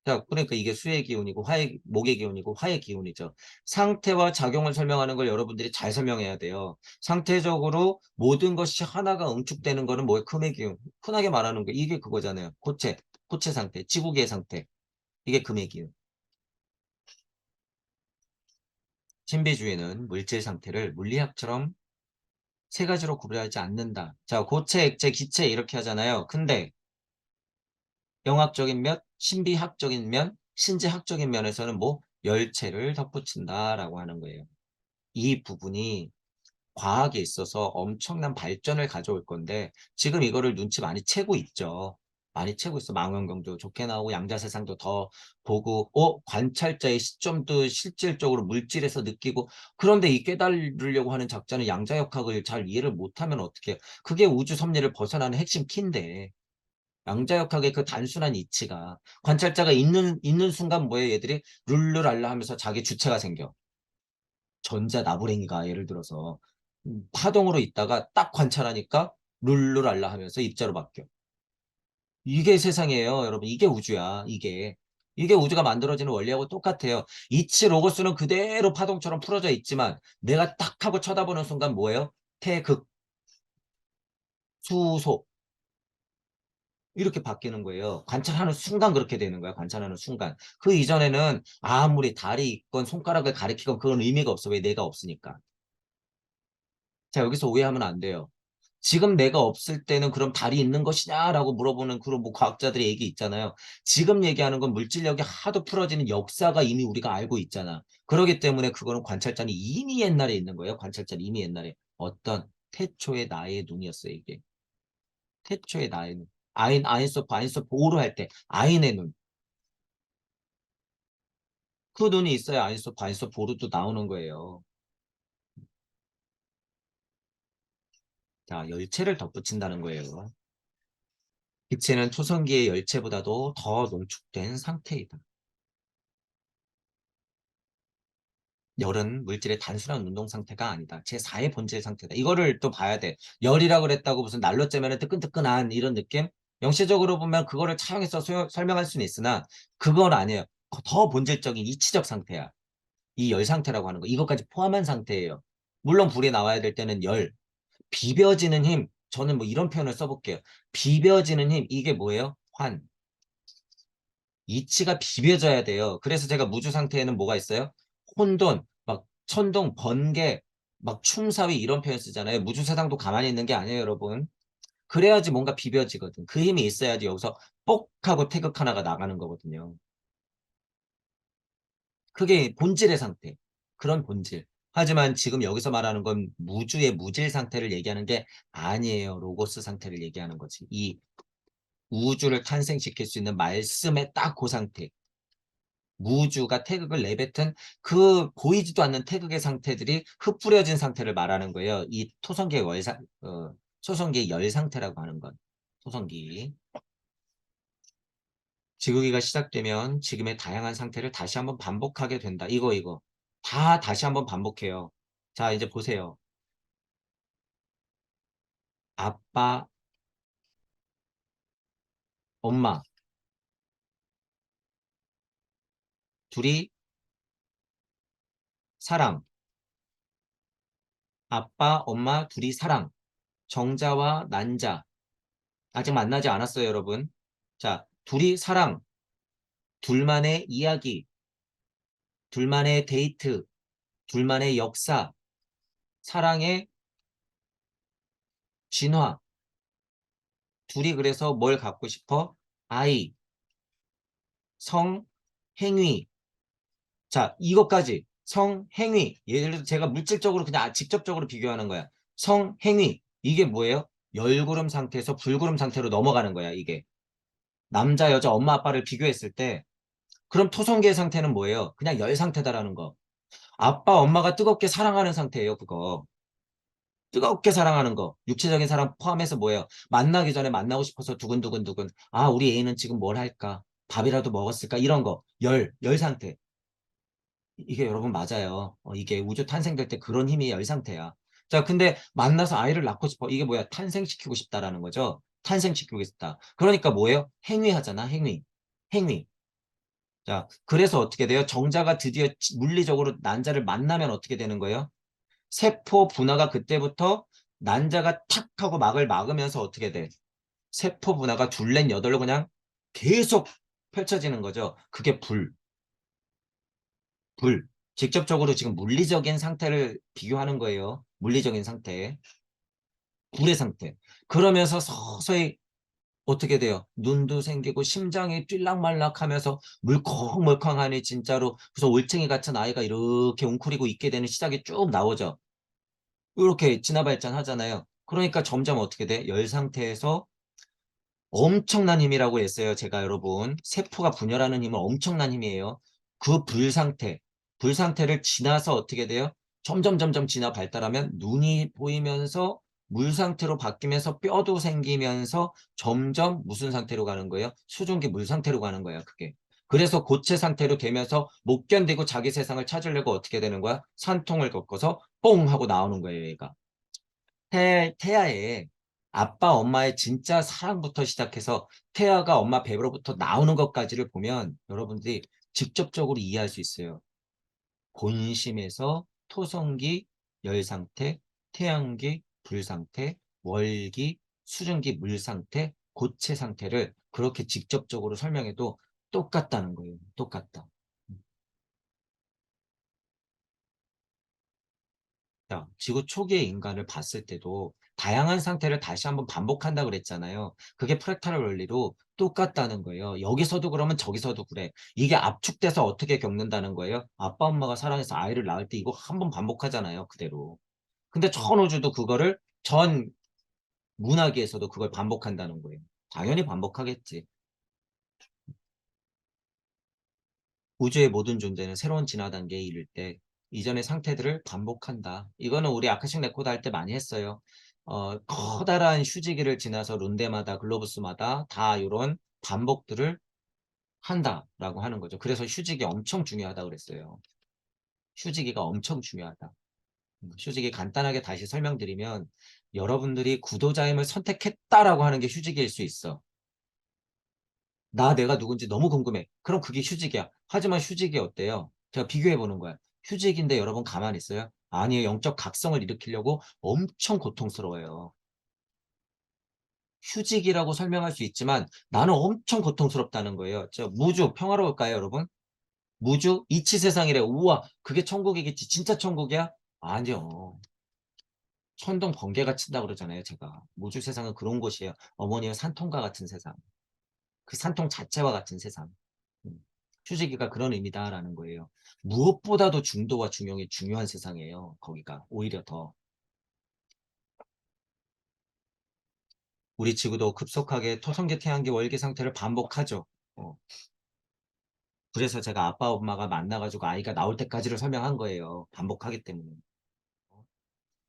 자, 그러니까 이게 수의 기운이고 목의 기운이고 화의 기운이죠. 상태와 작용을 설명하는 걸 여러분들이 잘 설명해야 돼요. 상태적으로 모든 것이 하나가 응축되는 거는 뭐예요? 금의 기운. 흔하게 말하는 거 이게 그거잖아요. 고체 상태, 지구계의 상태. 이게 금의 기운. 신비주의는 물질 상태를 물리학처럼 세 가지로 구별하지 않는다. 자, 고체, 액체, 기체 이렇게 하잖아요. 근데 영학적인 면, 신비학적인 면, 신지학적인 면에서는 뭐 열체를 덧붙인다라고 하는 거예요. 이 부분이 과학에 있어서 엄청난 발전을 가져올 건데 지금 이거를 눈치 많이 채고 있죠. 많이 채고 있어. 망원경도 좋게 나오고 양자세상도 더 보고 관찰자의 시점도 실질적으로 물질에서 느끼고 그런데 이 깨달으려고 하는 작자는 양자역학을 잘 이해를 못하면 어떻게 그게 우주 섭리를 벗어나는 핵심 키인데 양자역학의 그 단순한 이치가 관찰자가 있는 순간 뭐예요? 얘들이 룰루랄라 하면서 자기 주체가 생겨. 전자 나부랭이가 예를 들어서 파동으로 있다가 딱 관찰하니까 룰루랄라 하면서 입자로 바뀌어. 이게 세상이에요, 여러분. 이게 우주야, 이게. 이게 우주가 만들어지는 원리하고 똑같아요. 이치 로고스는 그대로 파동처럼 풀어져 있지만 내가 딱 하고 쳐다보는 순간 뭐예요? 태극, 수소 이렇게 바뀌는 거예요. 관찰하는 순간 그렇게 되는 거야. 관찰하는 순간. 그 이전에는 아무리 달이 있건 손가락을 가리키건 그건 의미가 없어. 왜 내가 없으니까. 자, 여기서 오해하면 안 돼요. 지금 내가 없을 때는 그럼 달이 있는 것이냐라고 물어보는 그런 뭐 과학자들의 얘기 있잖아요. 지금 얘기하는 건 물질력이 하도 풀어지는 역사가 이미 우리가 알고 있잖아. 그렇기 때문에 그거는 관찰자는 이미 옛날에 있는 거예요. 관찰자는 이미 옛날에 어떤 태초의 나의 눈이었어요, 이게. 태초의 나의 눈. 아인소프 보호를 할 때 아인의 눈. 그 눈이 있어야 아인소프 보호도 나오는 거예요. 자, 열체를 덧붙인다는 거예요. 기체는 초성기의 열체보다도 더 농축된 상태이다. 열은 물질의 단순한 운동 상태가 아니다. 제4의 본질 상태다. 이거를 또 봐야 돼. 열이라고 그랬다고 무슨 난로 쬐면 뜨끈뜨끈한 이런 느낌? 영시적으로 보면 그거를 차용해서 설명할 수는 있으나 그건 아니에요. 더 본질적인 이치적 상태야. 이 열 상태라고 하는 거. 이것까지 포함한 상태예요. 물론 불이 나와야 될 때는 열. 비벼지는 힘. 저는 뭐 이런 표현을 써볼게요. 비벼지는 힘. 이게 뭐예요? 환. 이치가 비벼져야 돼요. 그래서 제가 무주 상태에는 뭐가 있어요? 혼돈, 막 천둥, 번개, 막 충사위 이런 표현 쓰잖아요. 무주 세상도 가만히 있는 게 아니에요, 여러분. 그래야지 뭔가 비벼지거든. 그 힘이 있어야지 여기서 뽁 하고 태극 하나가 나가는 거거든요. 그게 본질의 상태. 그런 본질. 하지만 지금 여기서 말하는 건 무주의 무질 상태를 얘기하는 게 아니에요. 로고스 상태를 얘기하는 거지. 이 우주를 탄생시킬 수 있는 말씀의 딱 그 상태. 무주가 태극을 내뱉은 그 보이지도 않는 태극의 상태들이 흩뿌려진 상태를 말하는 거예요. 이 토성기의 초성기의 열 상태라고 하는 건. 토성기. 지구기가 시작되면 지금의 다양한 상태를 다시 한번 반복하게 된다. 이거. 다 다시 한번 반복해요. 자, 이제 보세요. 아빠, 엄마, 둘이 사랑. 아빠, 엄마, 둘이 사랑. 정자와 난자. 아직 만나지 않았어요, 여러분. 자, 둘이 사랑. 둘만의 이야기. 둘만의 데이트. 둘만의 역사. 사랑의 진화. 둘이 그래서 뭘 갖고 싶어? 아이, 성, 행위. 자, 이것까지. 성, 행위. 예를 들어서 제가 물질적으로 그냥 직접적으로 비교하는 거야. 성, 행위. 이게 뭐예요? 열구름 상태에서 불구름 상태로 넘어가는 거야, 이게. 남자, 여자, 엄마, 아빠를 비교했을 때, 그럼 토성계의 상태는 뭐예요? 그냥 열 상태다라는 거. 아빠, 엄마가 뜨겁게 사랑하는 상태예요, 그거. 뜨겁게 사랑하는 거. 육체적인 사랑 포함해서 뭐예요? 만나기 전에 만나고 싶어서 두근두근두근. 아, 우리 애인은 지금 뭘 할까? 밥이라도 먹었을까? 이런 거. 열 상태. 이게 여러분 맞아요. 이게 우주 탄생될 때 그런 힘이 열 상태야. 자, 근데 만나서 아이를 낳고 싶어. 이게 뭐야? 탄생시키고 싶다라는 거죠. 탄생시키고 싶다. 그러니까 뭐예요? 행위하잖아, 행위. 행위. 자, 그래서 어떻게 돼요? 정자가 드디어 물리적으로 난자를 만나면 어떻게 되는 거예요? 세포 분화가 그때부터 난자가 탁 하고 막을 막으면서 어떻게 돼? 세포 분화가 둘넷 여덟로 그냥 계속 펼쳐지는 거죠. 그게 불. 직접적으로 지금 물리적인 상태를 비교하는 거예요. 물리적인 상태. 불의 상태. 그러면서 서서히 어떻게 돼요? 눈도 생기고 심장이 뛸락말락 하면서 물컹물컹하니 진짜로 그래서 올챙이 같은 아이가 이렇게 웅크리고 있게 되는 시작이 쭉 나오죠. 이렇게 진화 발전하잖아요. 그러니까 점점 어떻게 돼? 열 상태에서 엄청난 힘이라고 했어요. 제가 여러분. 세포가 분열하는 힘은 엄청난 힘이에요. 그 불 상태를 지나서 어떻게 돼요? 점점 진화 발달하면 눈이 보이면서 물 상태로 바뀌면서 뼈도 생기면서 점점 무슨 상태로 가는 거예요? 수증기 물 상태로 가는 거야, 그게. 그래서 고체 상태로 되면서 못 견디고 자기 세상을 찾으려고 어떻게 되는 거야? 산통을 겪어서 뽕 하고 나오는 거예요, 얘가. 태아에 아빠, 엄마의 진짜 사랑부터 시작해서 태아가 엄마 배로부터 나오는 것까지를 보면 여러분들이 직접적으로 이해할 수 있어요. 본심에서 토성기 열상태, 태양기 불상태, 월기 수증기 물상태, 고체 상태를 그렇게 직접적으로 설명해도 똑같다는 거예요. 똑같다. 자, 지구 초기의 인간을 봤을 때도 다양한 상태를 다시 한번 반복한다 그랬잖아요. 그게 프랙탈 원리로 똑같다는 거예요. 여기서도 그러면 저기서도 그래. 이게 압축돼서 어떻게 겪는다는 거예요? 아빠 엄마가 사랑해서 아이를 낳을 때 이거 한 번 반복하잖아요. 그대로. 근데 전 우주도 그거를 전 문화계에서도 그걸 반복한다는 거예요. 당연히 반복하겠지. 우주의 모든 존재는 새로운 진화 단계에 이를 때 이전의 상태들을 반복한다. 이거는 우리 아카식 레코드 할 때 많이 했어요. 커다란 휴지기를 지나서 룬데마다 글로부스마다 다 이런 반복들을 한다라고 하는 거죠. 그래서 휴지기 엄청 중요하다 그랬어요. 휴지기가 엄청 중요하다. 휴지기 간단하게 다시 설명드리면 여러분들이 구도자임을 선택했다라고 하는 게 휴지기일 수 있어. 내가 누군지 너무 궁금해. 그럼 그게 휴직이야. 하지만 휴직이 어때요? 제가 비교해 보는 거야. 휴직인데 여러분 가만히 있어요? 아니에요. 영적 각성을 일으키려고 엄청 고통스러워요. 휴직이라고 설명할 수 있지만 나는 엄청 고통스럽다는 거예요. 무주 평화로울까요, 여러분? 무주 이치 세상이래. 우와, 그게 천국이겠지. 진짜 천국이야? 아니요. 천둥 번개가 친다 그러잖아요, 제가. 무주 세상은 그런 곳이에요. 어머니의 산통과 같은 세상. 그 산통 자체와 같은 세상. 음. 휴지기가 그런 의미다라는 거예요. 무엇보다도 중도와 중용이 중요한 세상이에요. 거기가 오히려 더. 우리 지구도 급속하게 토성계 태양계 월계 상태를 반복하죠. 어. 그래서 제가 아빠 엄마가 만나가지고 아이가 나올 때까지를 설명한 거예요. 반복하기 때문에.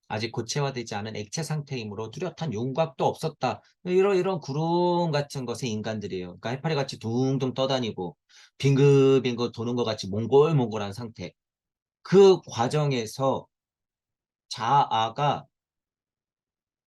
아직 고체화되지 않은 액체 상태이므로 뚜렷한 윤곽도 없었다. 이런 구름 같은 것의 인간들이에요. 그러니까 해파리 같이 둥둥 떠다니고 빙글빙글 도는 것 같이 몽골몽골한 상태. 그 과정에서 자아가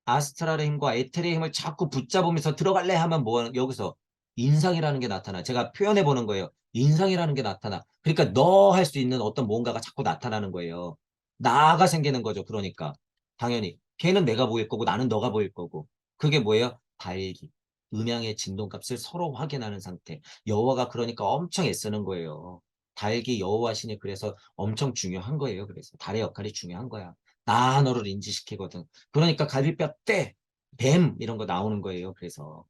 아스트랄의 힘과 에테르의 힘을 자꾸 붙잡으면서 들어갈래 하면 여기서 인상이라는 게 나타나. 제가 표현해 보는 거예요. 인상이라는 게 나타나. 그러니까 너 할 수 있는 어떤 뭔가가 자꾸 나타나는 거예요. 나가 생기는 거죠. 그러니까 당연히 걔는 내가 보일 거고 나는 너가 보일 거고. 그게 뭐예요? 달기. 음양의 진동값을 서로 확인하는 상태. 여호와가 그러니까 엄청 애쓰는 거예요. 달기 여호와 신이 그래서 엄청 중요한 거예요. 그래서 달의 역할이 중요한 거야. 나 너를 인지시키거든. 그러니까 갈비뼈 때, 뱀 이런 거 나오는 거예요. 그래서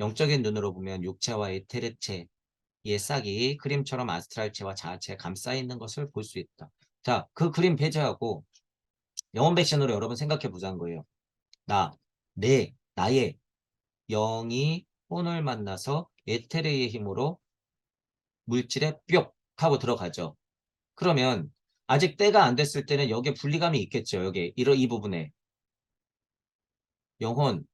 영적인 눈으로 보면 육체와 에테르체의 싹이 그림처럼 아스트랄체와 자아체에 감싸 있는 것을 볼 수 있다. 자, 그 그림 배제하고 영혼 백신으로 여러분 생각해 보자는 거예요. 나의 영이 혼을 만나서 에테르의 힘으로 물질에 뿅 하고 들어가죠. 그러면 아직 때가 안 됐을 때는 여기에 분리감이 있겠죠. 여기 이 부분에 영혼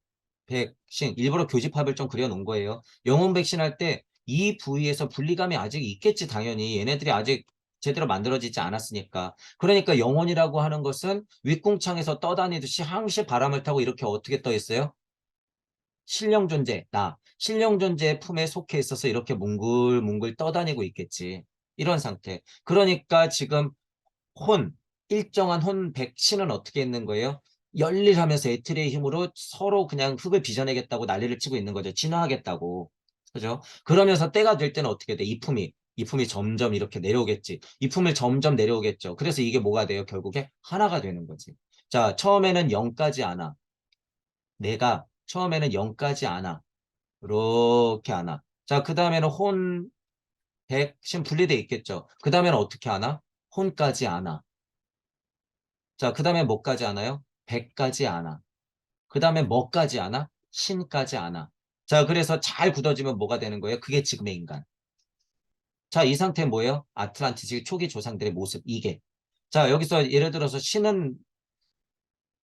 백신 일부러 교집합을 좀 그려놓은 거예요. 영혼 백신 할 때 이 부위에서 분리감이 아직 있겠지 당연히 얘네들이 아직 제대로 만들어지지 않았으니까. 그러니까 영혼이라고 하는 것은 윗궁창에서 떠다니듯이 항시 바람을 타고 이렇게 어떻게 떠 있어요? 신령 존재, 신령 존재의 품에 속해 있어서 이렇게 뭉글뭉글 떠다니고 있겠지. 이런 상태. 그러니까 지금 혼, 일정한 혼 백신은 어떻게 있는 거예요? 열일하면서 에트리의 힘으로 서로 그냥 흙을 빚어내겠다고 난리를 치고 있는 거죠. 진화하겠다고. 그죠? 그러면서 때가 될 때는 어떻게 돼? 이품이 점점 이렇게 내려오겠지. 이품을 점점 내려오겠죠. 그래서 이게 뭐가 돼요? 결국에 하나가 되는 거지. 자, 처음에는 0까지 안아. 내가 처음에는 0까지 안아. 이렇게 안아. 자, 그 다음에는 혼, 백, 신 분리돼 있겠죠. 그 다음에는 어떻게 안아? 혼까지 안아. 자, 그 다음에 뭐까지 하나요? 백까지 하나. 그 다음에 뭐까지 하나? 신까지 하나. 자, 그래서 잘 굳어지면 뭐가 되는 거예요? 그게 지금의 인간. 자, 이 상태 뭐예요? 아틀란티스 초기 조상들의 모습, 이게. 자, 여기서 예를 들어서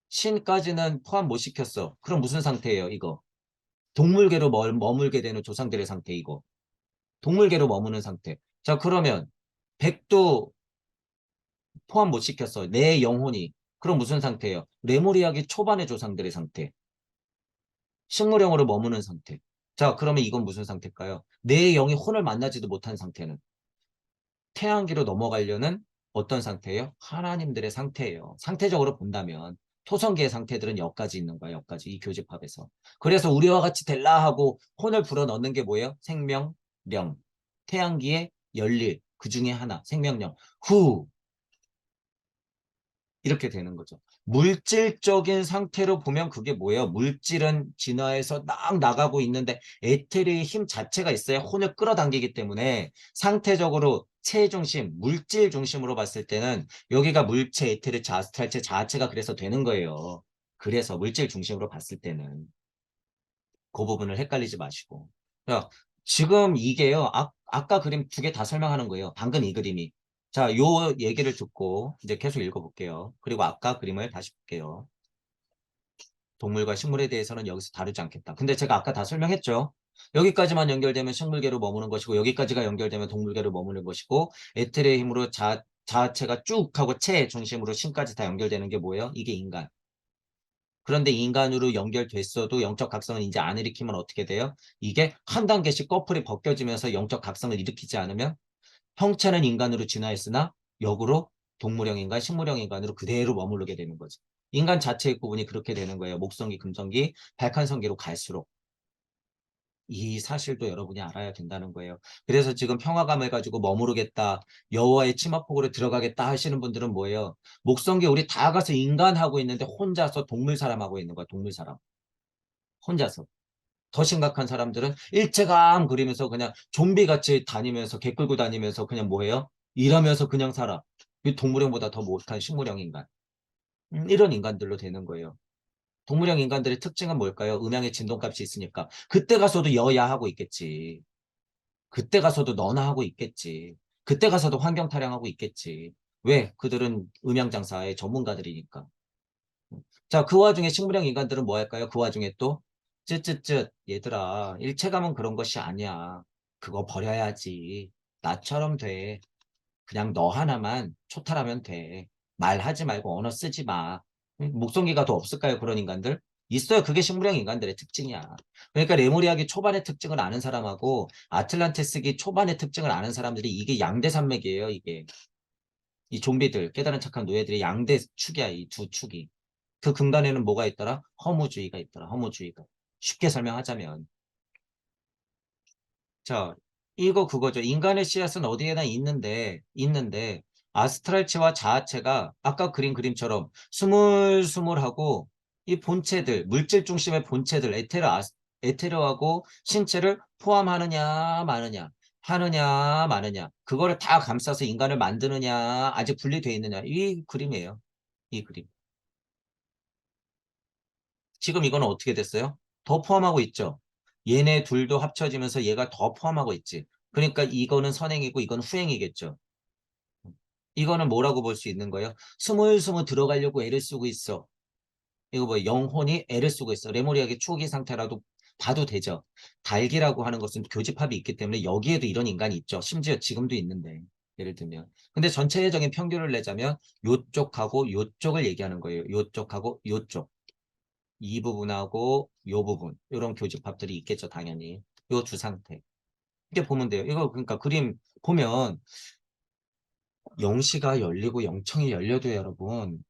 신까지는 포함 못 시켰어. 그럼 무슨 상태예요, 이거? 동물계로 머물게 되는 조상들의 상태, 이거. 동물계로 머무는 상태. 자, 그러면 백도 포함 못 시켰어. 내 영혼이. 그럼 무슨 상태예요? 레무리아기 초반의 조상들의 상태. 식물형으로 머무는 상태. 자, 그러면 이건 무슨 상태일까요? 내 영이 혼을 만나지도 못한 상태는 태양기로 넘어가려는 어떤 상태예요? 하나님들의 상태예요. 상태적으로 본다면 토성계의 상태들은 여기까지 있는 거야. 여기까지 이 교집합에서. 그래서 우리와 같이 될라 하고 혼을 불어넣는 게 뭐예요? 생명, 령. 태양기의 열릴 그 중에 하나. 생명령. 후. 이렇게 되는 거죠. 물질적인 상태로 보면 그게 뭐예요? 물질은 진화해서 막 나가고 있는데 에테르의 힘 자체가 있어야 혼을 끌어당기기 때문에 상태적으로 체중심, 물질 중심으로 봤을 때는 여기가 물체, 에테르체, 아스트랄체, 자아체가 그래서 되는 거예요. 그래서 물질 중심으로 봤을 때는 그 부분을 헷갈리지 마시고. 자, 지금 이게요. 아까 그림 두 개 다 설명하는 거예요. 방금 이 그림이. 자, 요 얘기를 듣고 이제 계속 읽어볼게요. 그리고 아까 그림을 다시 볼게요. 동물과 식물에 대해서는 여기서 다루지 않겠다. 근데 제가 아까 다 설명했죠. 여기까지만 연결되면 식물계로 머무는 것이고 여기까지가 연결되면 동물계로 머무는 것이고 에테르의 힘으로 자아체가 쭉 하고 체 중심으로 신까지 다 연결되는 게 뭐예요? 이게 인간. 그런데 인간으로 연결됐어도 영적 각성을 이제 안 일으키면 어떻게 돼요? 이게 한 단계씩 커플이 벗겨지면서 영적 각성을 일으키지 않으면 형체는 인간으로 진화했으나 역으로 동물형 인간, 식물형 인간으로 그대로 머무르게 되는 거죠. 인간 자체의 구분이 그렇게 되는 거예요. 목성기, 금성기, 백한성기로 갈수록. 이 사실도 여러분이 알아야 된다는 거예요. 그래서 지금 평화감을 가지고 머무르겠다, 여호와의 치마폭으로 들어가겠다 하시는 분들은 뭐예요? 목성기 우리 다 가서 인간하고 있는데 혼자서 동물 사람하고 있는 거야. 동물 사람. 혼자서. 더 심각한 사람들은 일체감 그리면서 그냥 좀비같이 다니면서 개 끌고 다니면서 그냥 뭐해요? 일하면서 그냥 살아. 이 동물형보다 더 못한 식물형 인간. 이런 인간들로 되는 거예요. 동물형 인간들의 특징은 뭘까요? 음양의 진동값이 있으니까. 그때 가서도 여야 하고 있겠지. 그때 가서도 너나 하고 있겠지. 그때 가서도 환경 타령하고 있겠지. 왜? 그들은 음양장사의 전문가들이니까. 자, 그 와중에 식물형 인간들은 뭐 할까요? 그 와중에 또 쯧쯧쯧 얘들아 일체감은 그런 것이 아니야. 그거 버려야지. 나처럼 돼. 그냥 너 하나만 초탈하면 돼. 말하지 말고 언어 쓰지 마. 응? 목성기가 더 없을까요? 그런 인간들? 있어요. 그게 식물형 인간들의 특징이야. 그러니까 레무리아기 초반의 특징을 아는 사람하고 아틀란티스기 초반의 특징을 아는 사람들이 이게 양대 산맥이에요. 이게. 이 좀비들, 깨달은 착한 노예들의 양대 축이야. 이 두 축이. 그 근간에는 뭐가 있더라? 허무주의가 있더라. 허무주의가. 쉽게 설명하자면. 자, 이거 그거죠. 인간의 씨앗은 어디에나 있는데, 아스트랄체와 자아체가 아까 그린 그림처럼 스물스물하고 이 본체들, 물질 중심의 본체들, 에테르하고 신체를 포함하느냐, 마느냐, 하느냐, 마느냐, 그거를 다 감싸서 인간을 만드느냐, 아직 분리되어 있느냐, 이 그림이에요. 이 그림. 지금 이거는 어떻게 됐어요? 더 포함하고 있죠. 얘네 둘도 합쳐지면서 얘가 더 포함하고 있지. 그러니까 이거는 선행이고 이건 후행이겠죠. 이거는 뭐라고 볼 수 있는 거예요? 스물스물 들어가려고 애를 쓰고 있어. 이거 뭐 영혼이 애를 쓰고 있어. 레모리아의 초기 상태라도 봐도 되죠. 달기라고 하는 것은 교집합이 있기 때문에 여기에도 이런 인간이 있죠. 심지어 지금도 있는데. 예를 들면. 근데 전체적인 평균을 내자면 요쪽하고 요쪽을 얘기하는 거예요. 요쪽하고 요쪽. 이 부분하고 요 부분 이런 교집합들이 있겠죠 당연히 요 두 상태 이렇게 보면 돼요. 이거 그러니까 그림 보면 영시가 열리고 영청이 열려도 여러분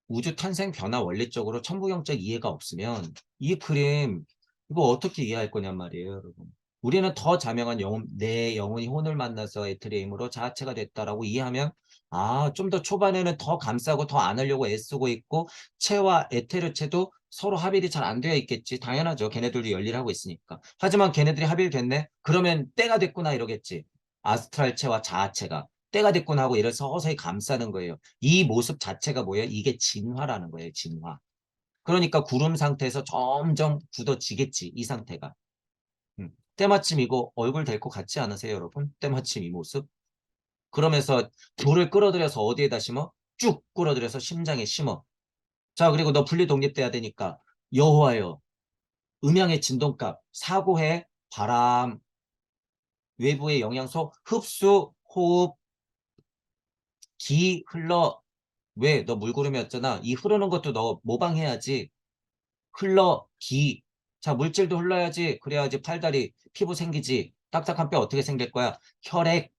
우주 탄생 변화 원리적으로 천부경적 이해가 없으면 이 그림 이거 어떻게 이해할 거냔 말이에요 여러분. 우리는 더 자명한 영혼, 내 영혼이 혼을 만나서 에테리의 힘으로 자아체가 됐다라고 이해하면 아, 좀 더 초반에는 더 감싸고 더 안 하려고 애쓰고 있고 체와 에테르체도 서로 합일이 잘 안 되어 있겠지. 당연하죠. 걔네들도 열일하고 있으니까. 하지만 걔네들이 합일됐네? 그러면 때가 됐구나 이러겠지. 아스트랄체와 자아체가. 때가 됐구나 하고 얘를 서서히 감싸는 거예요. 이 모습 자체가 뭐예요? 이게 진화라는 거예요. 진화. 그러니까 구름 상태에서 점점 굳어지겠지. 이 상태가. 때마침 이거 얼굴 될 것 같지 않으세요, 여러분? 때마침 이 모습. 그러면서 불을 끌어들여서 어디에다 심어? 쭉 끌어들여서 심장에 심어. 자, 그리고 너 분리 독립돼야 되니까 여호와여, 음양의 진동값, 사고해, 바람, 외부의 영양소, 흡수, 호흡, 기 흘러. 왜? 너 물구름이었잖아. 이 흐르는 것도 너 모방해야지. 흘러, 기. 자, 물질도 흘러야지. 그래야지 팔다리, 피부 생기지. 딱딱한 뼈 어떻게 생길 거야? 혈액.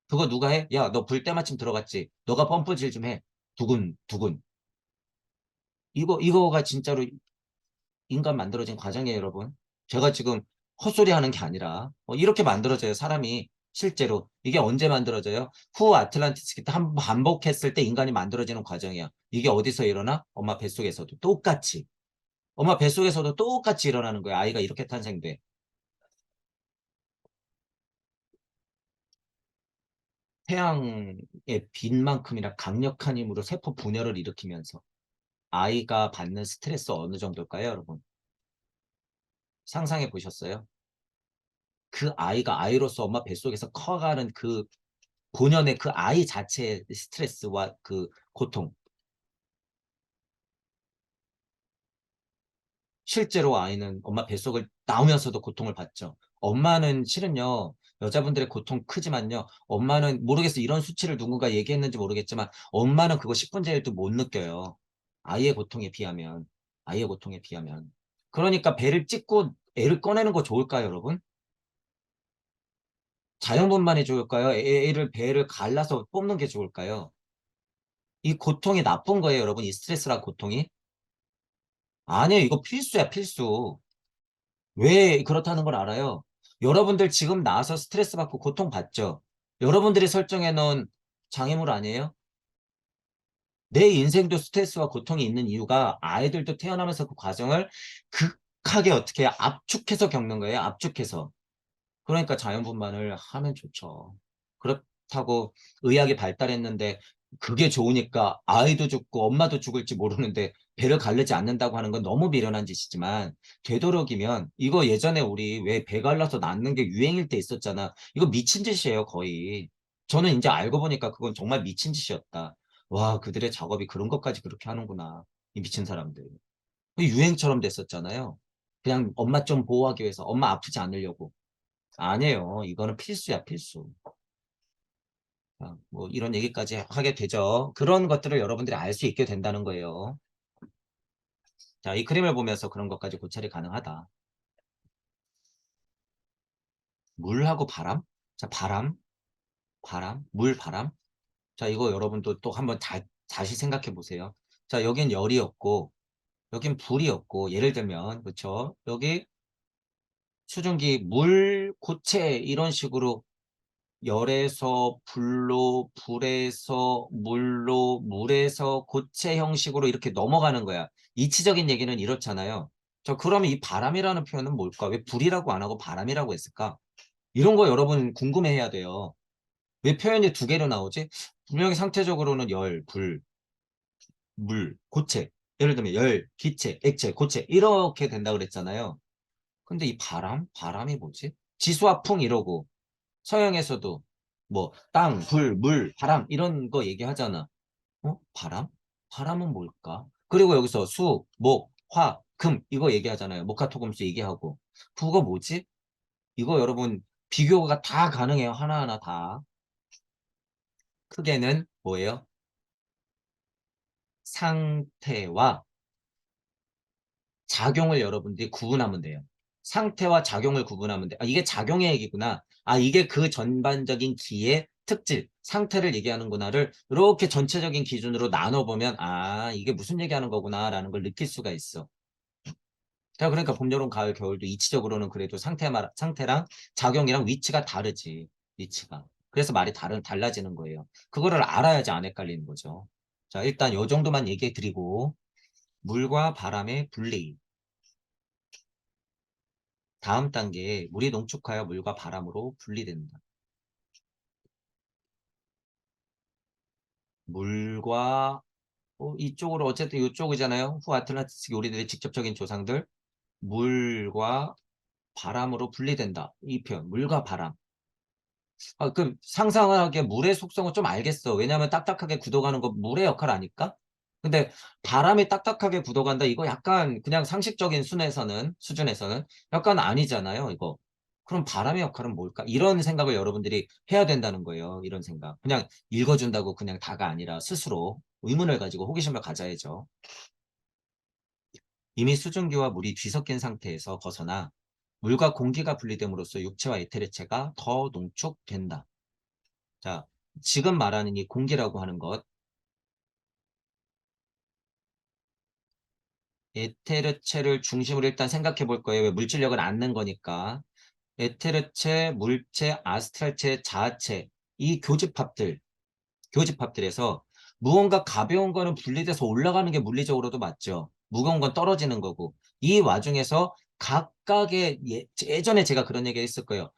그거 누가 해? 야, 너 불 때마침 들어갔지? 너가 펌프질 좀 해. 두근, 두근. 이거가 진짜로 인간 만들어진 과정이에요, 여러분. 제가 지금 헛소리 하는 게 아니라, 이렇게 만들어져요, 사람이. 실제로. 이게 언제 만들어져요? 후 아틀란티스 기때 한 번 반복했을 때 인간이 만들어지는 과정이야. 이게 어디서 일어나? 엄마 뱃속에서도 똑같이. 엄마 뱃속에서도 똑같이 일어나는 거야. 아이가 이렇게 탄생돼. 태양의 빛만큼이나 강력한 힘으로 세포 분열을 일으키면서 아이가 받는 스트레스 어느 정도일까요, 여러분? 상상해 보셨어요? 그 아이가 아이로서 엄마 뱃속에서 커가는 그 본연의 그 아이 자체의 스트레스와 그 고통. 실제로 아이는 엄마 뱃속을 나오면서도 고통을 받죠. 엄마는 실은요, 여자분들의 고통 크지만요, 엄마는 모르겠어. 이런 수치를 누군가 얘기했는지 모르겠지만, 엄마는 그거 10분의 1도 못 느껴요. 아이의 고통에 비하면. 아이의 고통에 비하면. 그러니까 배를 찍고 애를 꺼내는 거 좋을까요, 여러분? 자연분만이 좋을까요? 애를 배를 갈라서 뽑는 게 좋을까요? 이 고통이 나쁜 거예요, 여러분. 이 스트레스란 고통이. 아니에요. 이거 필수야, 필수. 왜 그렇다는 걸 알아요? 여러분들 지금 나와서 스트레스 받고 고통 받죠? 여러분들이 설정해 놓은 장애물 아니에요? 내 인생도 스트레스와 고통이 있는 이유가 아이들도 태어나면서 그 과정을 극하게 어떻게 압축해서 겪는 거예요. 압축해서. 그러니까 자연분만을 하면 좋죠. 그렇다고 의학이 발달했는데 그게 좋으니까 아이도 죽고 엄마도 죽을지 모르는데 배를 가르지 않는다고 하는 건 너무 미련한 짓이지만 되도록이면 이거 예전에 우리 왜 배 갈라서 낳는 게 유행일 때 있었잖아. 이거 미친 짓이에요, 거의. 저는 이제 알고 보니까 그건 정말 미친 짓이었다. 와, 그들의 작업이 그런 것까지 그렇게 하는구나. 이 미친 사람들. 유행처럼 됐었잖아요. 그냥 엄마 좀 보호하기 위해서, 엄마 아프지 않으려고. 아니에요. 이거는 필수야, 필수. 뭐 이런 얘기까지 하게 되죠. 그런 것들을 여러분들이 알 수 있게 된다는 거예요. 자, 이 그림을 보면서 그런 것까지 고찰이 가능하다. 물하고 바람? 자, 바람, 물, 바람. 자, 이거 여러분도 또 한번 다시 생각해 보세요. 자, 여긴 열이었고, 여긴 불이었고, 예를 들면, 그쵸? 여기 수증기, 물, 고체, 이런 식으로 열에서 불로, 불에서 물로, 물에서 고체 형식으로 이렇게 넘어가는 거야. 이치적인 얘기는 이렇잖아요. 저 그러면 이 바람이라는 표현은 뭘까? 왜 불이라고 안 하고 바람이라고 했을까? 이런 거 여러분 궁금해해야 돼요. 왜 표현이 두 개로 나오지? 분명히 상태적으로는 열, 불, 물, 고체. 예를 들면 열, 기체, 액체, 고체 이렇게 된다 그랬잖아요. 근데 이 바람이 뭐지? 지수와 풍 이러고 서양에서도 뭐 땅, 불, 물, 바람 이런 거 얘기하잖아. 바람? 바람은 뭘까? 그리고 여기서 수, 목, 화, 금 이거 얘기하잖아요. 목화토금수 얘기하고. 그거 뭐지? 이거 여러분 비교가 다 가능해요. 하나하나 다. 크게는 뭐예요? 상태와 작용을 여러분들이 구분하면 돼요. 상태와 작용을 구분하면 돼. 아, 이게 작용의 얘기구나. 아, 이게 그 전반적인 기의 특질, 상태를 얘기하는구나를 이렇게 전체적인 기준으로 나눠보면 아, 이게 무슨 얘기하는 거구나라는 걸 느낄 수가 있어. 자, 그러니까 봄, 여름, 가을, 겨울도 이치적으로는 그래도 상태랑 작용이랑 위치가 다르지. 위치가. 그래서 말이 달라지는 거예요. 그거를 알아야지 안 헷갈리는 거죠. 자, 일단 요 정도만 얘기해 드리고 물과 바람의 분리. 다음 단계에 물이 농축하여 물과 바람으로 분리된다. 물과 이쪽으로 어쨌든 이쪽이잖아요. 후아틀란티스 우리들의 직접적인 조상들. 물과 바람으로 분리된다. 이 표현. 물과 바람. 그럼 상상하기에 물의 속성은 좀 알겠어. 왜냐하면 딱딱하게 굳어가는 거 물의 역할 아닐까? 근데 바람이 딱딱하게 굳어간다. 이거 약간 그냥 상식적인 수준에서는 약간 아니잖아요. 이거. 그럼 바람의 역할은 뭘까? 이런 생각을 여러분들이 해야 된다는 거예요. 이런 생각. 그냥 읽어준다고 그냥 다가 아니라 스스로 의문을 가지고 호기심을 가져야죠. 이미 수증기와 물이 뒤섞인 상태에서 벗어나 물과 공기가 분리됨으로써 육체와 에테르체가 더 농축된다. 자, 지금 말하는 이 공기라고 하는 것, 에테르체를 중심으로 일단 생각해 볼 거예요. 왜 물질력을 않는 거니까. 에테르체, 물체, 아스트랄체, 자아체, 이 교집합들에서 무언가 가벼운 거는 분리돼서 올라가는 게 물리적으로도 맞죠. 무거운 건 떨어지는 거고. 이 와중에서 각각의 예전에 제가 그런 얘기 했을 거예요.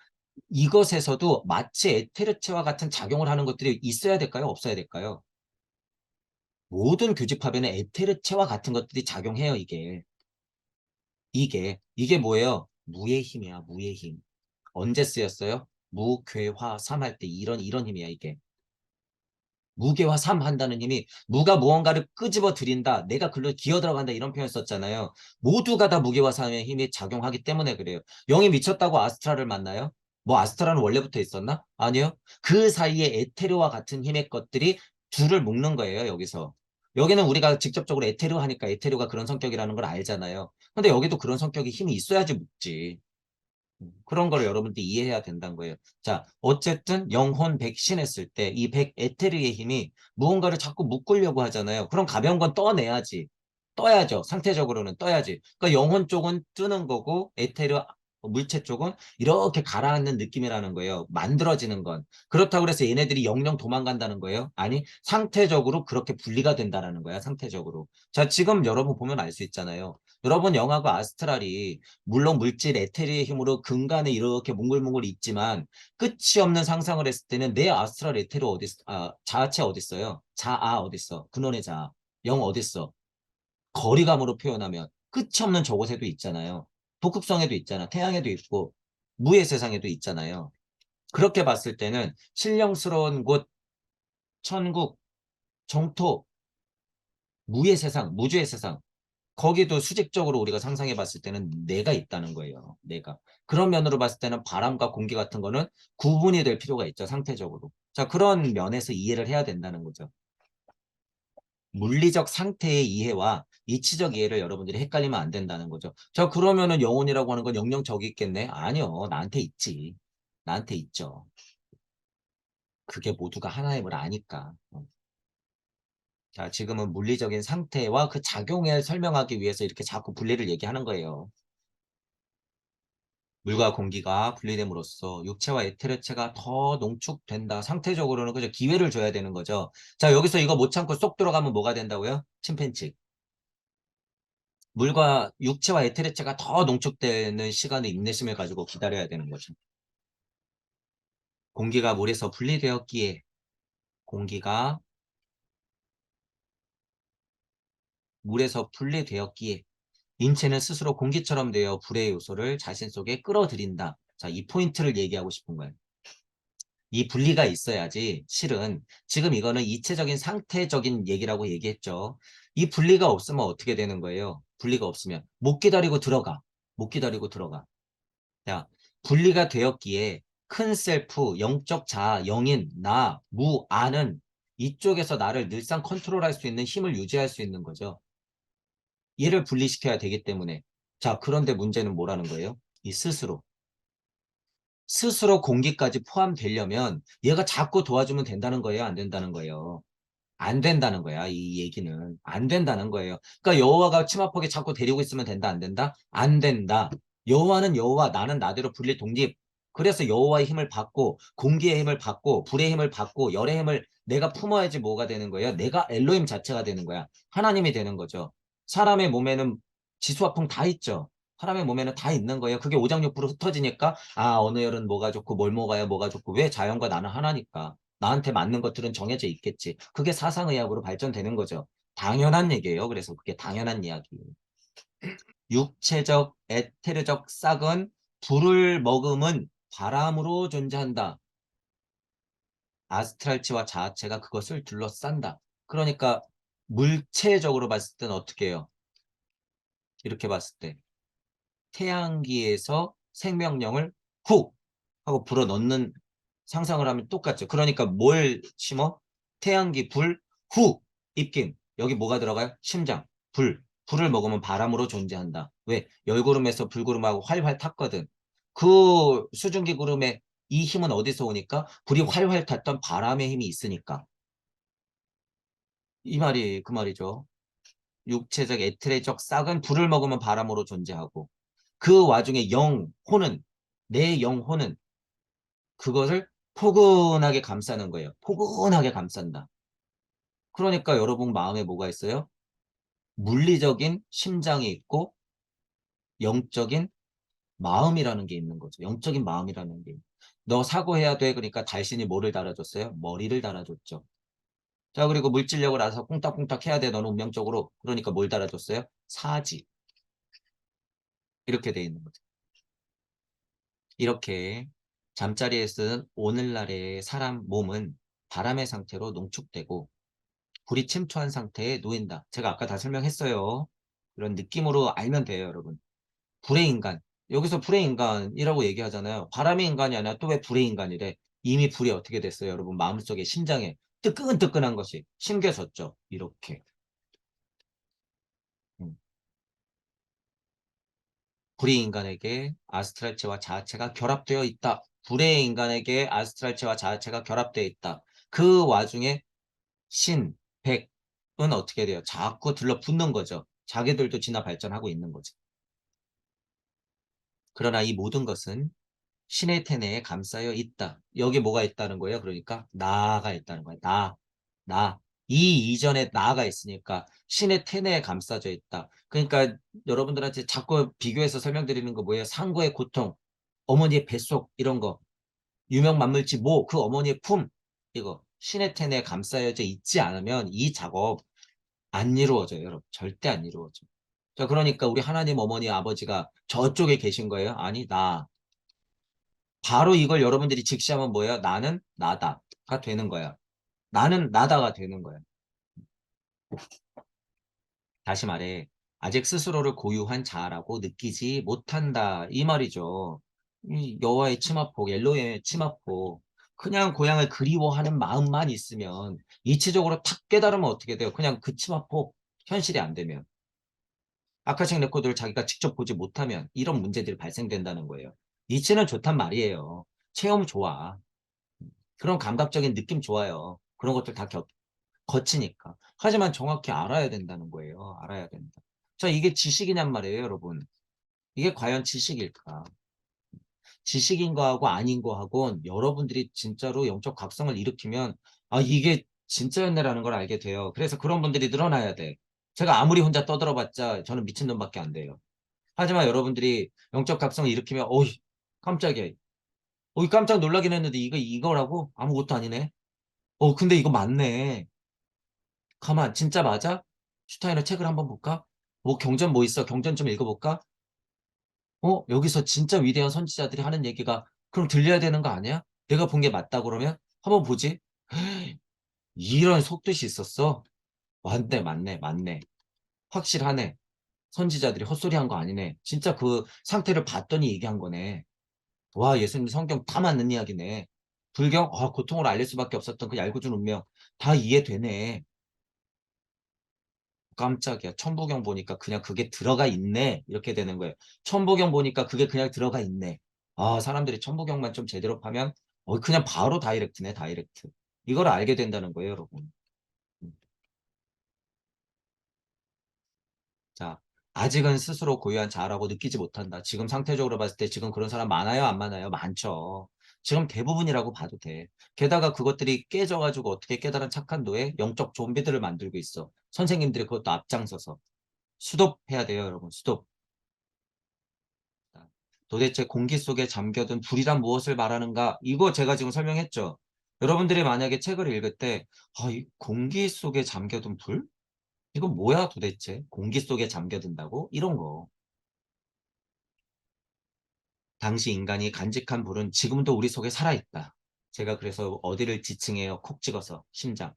이것에서도 마치 에테르체와 같은 작용을 하는 것들이 있어야 될까요? 없어야 될까요? 모든 교집합에는 에테르체와 같은 것들이 작용해요, 이게. 이게 뭐예요? 무의 힘이야, 무의 힘. 언제 쓰였어요? 무, 괴, 화, 삼 할 때 이런 힘이야, 이게. 무게화 삼 한다는 힘이 무가 무언가를 끄집어 들인다. 내가 글로 기어 들어간다. 이런 표현 썼잖아요. 모두가 다 무게화 삼의 힘이 작용하기 때문에 그래요. 영이 미쳤다고 아스트라를 만나요? 뭐 아스트라는 원래부터 있었나? 아니요. 그 사이에 에테르와 같은 힘의 것들이 줄을 묶는 거예요. 여기서. 여기는 우리가 직접적으로 에테르 하니까 에테르가 그런 성격이라는 걸 알잖아요. 근데 여기도 그런 성격이 힘이 있어야지 묶지. 그런 걸 여러분들이 이해해야 된다는 거예요. 자, 어쨌든 영혼 백신 했을 때 이 백 에테르의 힘이 무언가를 자꾸 묶으려고 하잖아요. 그럼 가벼운 건 떠내야지. 떠야죠. 상태적으로는 떠야지. 그러니까 영혼 쪽은 뜨는 거고 에테르 물체 쪽은 이렇게 가라앉는 느낌이라는 거예요. 만들어지는 건. 그렇다고 해서 얘네들이 영영 도망간다는 거예요. 아니, 상태적으로 그렇게 분리가 된다는 거야. 상태적으로. 자, 지금 여러분 보면 알 수 있잖아요. 여러분 영하고 아스트랄이 물론 물질 에테르의 힘으로 근간에 이렇게 몽글몽글 있지만 끝이 없는 상상을 했을 때는 내 아스트랄 에테르 자아체 어디 있어요? 자아 어디 있어? 근원의 자아. 영 어디 있어? 거리감으로 표현하면 끝이 없는 저곳에도 있잖아요. 북극성에도 있잖아. 태양에도 있고 무의 세상에도 있잖아요. 그렇게 봤을 때는 신령스러운 곳, 천국, 정토, 무의 세상, 무주의 세상, 거기도 수직적으로 우리가 상상해 봤을 때는 내가 있다는 거예요. 내가. 그런 면으로 봤을 때는 바람과 공기 같은 거는 구분이 될 필요가 있죠. 상태적으로. 자, 그런 면에서 이해를 해야 된다는 거죠. 물리적 상태의 이해와 이치적 이해를 여러분들이 헷갈리면 안 된다는 거죠. 자, 그러면은 영혼이라고 하는 건 영영 저기 있겠네? 아니요. 나한테 있지. 나한테 있죠. 그게 모두가 하나임을 아니까. 자, 지금은 물리적인 상태와 그 작용을 설명하기 위해서 이렇게 자꾸 분리를 얘기하는 거예요. 물과 공기가 분리됨으로써 육체와 에테르체가 더 농축된다. 상태적으로는 그죠? 기회를 줘야 되는 거죠. 자, 여기서 이거 못 참고 쏙 들어가면 뭐가 된다고요? 침팬치. 물과 육체와 에테르체가 더 농축되는 시간의 인내심을 가지고 기다려야 되는 거죠. 공기가 물에서 분리되었기에 공기가 물에서 분리되었기에 인체는 스스로 공기처럼 되어 불의 요소를 자신 속에 끌어들인다. 자, 이 포인트를 얘기하고 싶은 거예요. 이 분리가 있어야지 실은 지금 이거는 이체적인 상태적인 얘기라고 얘기했죠. 이 분리가 없으면 어떻게 되는 거예요? 분리가 없으면 못 기다리고 들어가. 못 기다리고 들어가. 자, 분리가 되었기에 큰 셀프, 영적 자아, 영인, 나, 무, 아는 이쪽에서 나를 늘상 컨트롤할 수 있는 힘을 유지할 수 있는 거죠. 얘를 분리시켜야 되기 때문에. 자, 그런데 문제는 뭐라는 거예요? 이 스스로. 스스로 공기까지 포함되려면 얘가 자꾸 도와주면 된다는 거예요? 안 된다는 거예요? 안 된다는 거야, 이 얘기는. 안 된다는 거예요. 그러니까 여호와가 치마폭에 자꾸 데리고 있으면 된다, 안 된다? 안 된다. 여호와는 여호와, 나는 나대로 분리 독립. 그래서 여호와의 힘을 받고, 공기의 힘을 받고, 불의 힘을 받고, 열의 힘을 내가 품어야지 뭐가 되는 거예요? 내가 엘로힘 자체가 되는 거야. 하나님이 되는 거죠. 사람의 몸에는 지수와 풍 다 있죠. 사람의 몸에는 다 있는 거예요. 그게 오장육부로 흩어지니까, 아, 어느 열은 뭐가 좋고, 뭘 먹어야 뭐가 좋고, 왜 자연과 나는 하나니까. 나한테 맞는 것들은 정해져 있겠지. 그게 사상의학으로 발전되는 거죠. 당연한 얘기예요. 그래서 그게 당연한 이야기. 육체적, 에테르적 싹은 불을 머금은 바람으로 존재한다. 아스트랄치와 자아체가 그것을 둘러싼다. 그러니까 물체적으로 봤을 때는 어떻게 해요? 이렇게 봤을 때 태양기에서 생명력을 훅 하고 불어넣는 상상을 하면 똑같죠. 그러니까 뭘 심어? 태양기 불, 후, 입김. 여기 뭐가 들어가요? 심장, 불. 불을 먹으면 바람으로 존재한다. 왜? 열구름에서 불구름하고 활활 탔거든. 그 수증기 구름에 이 힘은 어디서 오니까? 불이 활활 탔던 바람의 힘이 있으니까. 이 말이 그 말이죠. 육체적, 에테레적 싹은 불을 먹으면 바람으로 존재하고 그 와중에 영혼은 내 영혼은 그것을 포근하게 감싸는 거예요. 포근하게 감싼다. 그러니까 여러분 마음에 뭐가 있어요? 물리적인 심장이 있고 영적인 마음이라는 게 있는 거죠. 영적인 마음이라는 게. 너 사고해야 돼. 그러니까 달신이 뭐를 달아줬어요? 머리를 달아줬죠. 자, 그리고 물질력을 알아서 꽁딱꽁딱 해야 돼. 너는 운명적으로. 그러니까 뭘 달아줬어요? 사지. 이렇게 돼 있는 거죠. 이렇게 잠자리에 쓴 오늘날의 사람 몸은 바람의 상태로 농축되고 불이 침투한 상태에 놓인다. 제가 아까 다 설명했어요. 그런 느낌으로 알면 돼요, 여러분. 불의 인간. 여기서 불의 인간이라고 얘기하잖아요. 바람의 인간이 아니라 또 왜 불의 인간이래? 이미 불이 어떻게 됐어요, 여러분? 마음속에 심장에 뜨끈뜨끈한 것이 심겨졌죠. 이렇게. 음. 불의 인간에게 아스트랄체와 자아체가 결합되어 있다. 불의 인간에게 아스트랄체와 자아체가 결합되어 있다. 그 와중에 신, 백은 어떻게 돼요? 자꾸 들러붙는 거죠. 자기들도 진화 발전하고 있는 거죠. 그러나 이 모든 것은 신의 태내에 감싸여 있다. 여기 뭐가 있다는 거예요? 그러니까 나가 있다는 거예요. 나. 이 이전에 나가 있으니까 신의 태내에 감싸져 있다. 그러니까 여러분들한테 자꾸 비교해서 설명드리는 거 뭐예요? 상고의 고통, 어머니의 뱃속 이런 거, 유명 만물치 모, 그 어머니의 품 이거 신의 태내에 감싸여져 있지 않으면 이 작업 안 이루어져요, 여러분. 절대 안 이루어져. 자, 그러니까 우리 하나님 어머니 아버지가 저쪽에 계신 거예요? 아니, 나. 바로 이걸 여러분들이 직시하면 뭐예요? 나는 나다가 되는 거야. 나는 나다가 되는 거야. 다시 말해, 아직 스스로를 고유한 자라고 느끼지 못한다. 이 말이죠. 이 여와의 치마폭, 옐로의 치마폭. 그냥 고향을 그리워하는 마음만 있으면 이치적으로 탁 깨달으면 어떻게 돼요? 그냥 그 치마폭 현실이 안 되면. 아카식 레코드를 자기가 직접 보지 못하면 이런 문제들이 발생된다는 거예요. 이치는 좋단 말이에요. 체험 좋아. 그런 감각적인 느낌 좋아요. 그런 것들 다 거치니까. 하지만 정확히 알아야 된다는 거예요. 알아야 된다. 자, 이게 지식이냔 말이에요, 여러분. 이게 과연 지식일까? 지식인 거하고 아닌 거하고는 여러분들이 진짜로 영적 각성을 일으키면 아, 이게 진짜였네라는 걸 알게 돼요. 그래서 그런 분들이 늘어나야 돼. 제가 아무리 혼자 떠들어봤자 저는 미친놈밖에 안 돼요. 하지만 여러분들이 영적 각성을 일으키면 어이, 깜짝이야. 어이, 깜짝 놀라긴 했는데 이거라고? 아무것도 아니네. 근데 이거 맞네. 가만, 진짜 맞아? 슈타인의 책을 한번 볼까? 뭐 경전 뭐 있어? 경전 좀 읽어볼까? 여기서 진짜 위대한 선지자들이 하는 얘기가 그럼 들려야 되는 거 아니야? 내가 본 게 맞다 그러면 한번 보지. 이런 속뜻이 있었어. 맞네, 맞네, 맞네. 확실하네. 선지자들이 헛소리한 거 아니네. 진짜 그 상태를 봤더니 얘기한 거네. 와, 예수님 성경 다 맞는 이야기네. 불경, 고통을 알릴 수밖에 없었던 그 얄궂은 운명 다 이해되네. 깜짝이야. 천부경 보니까 그냥 그게 들어가 있네. 이렇게 되는 거예요. 천부경 보니까 그게 그냥 들어가 있네. 아, 사람들이 천부경만 좀 제대로 파면, 그냥 바로 다이렉트네, 다이렉트. 이걸 알게 된다는 거예요, 여러분. 음. 자, 아직은 스스로 고유한 자아라고 느끼지 못한다. 지금 상태적으로 봤을 때 지금 그런 사람 많아요, 안 많아요? 많죠. 지금 대부분이라고 봐도 돼. 게다가 그것들이 깨져가지고 어떻게 깨달은 착한 도에 영적 좀비들을 만들고 있어. 선생님들이 그것도 앞장서서. 수독해야 돼요, 여러분. 수독. 도대체 공기 속에 잠겨든 불이란 무엇을 말하는가? 이거 제가 지금 설명했죠. 여러분들이 만약에 책을 읽을 때, 이 공기 속에 잠겨든 불? 이건 뭐야 도대체? 공기 속에 잠겨든다고? 이런 거. 당시 인간이 간직한 불은 지금도 우리 속에 살아있다. 제가 그래서 어디를 지칭해요? 콕 찍어서. 심장.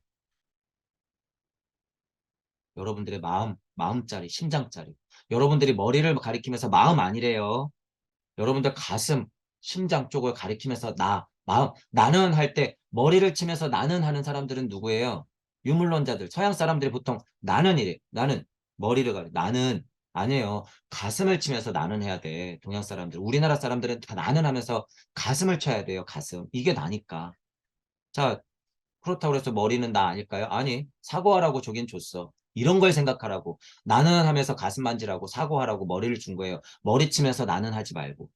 여러분들의 마음짜리, 심장짜리. 여러분들이 머리를 가리키면서 마음 아니래요. 여러분들 가슴, 심장 쪽을 가리키면서 나는 할 때 머리를 치면서 나는 하는 사람들은 누구예요? 유물론자들, 서양 사람들이 보통 나는 이래. 나는 머리를 나는 아니에요. 가슴을 치면서 나는 해야 돼. 동양 사람들. 우리나라 사람들은 다 나는 하면서 가슴을 쳐야 돼요. 가슴. 이게 나니까. 자, 그렇다고 해서 머리는 나 아닐까요? 아니, 사과하라고 저긴 줬어. 이런 걸 생각하라고. 나는 하면서 가슴 만지라고 사과하라고 머리를 준 거예요. 머리 치면서 나는 하지 말고.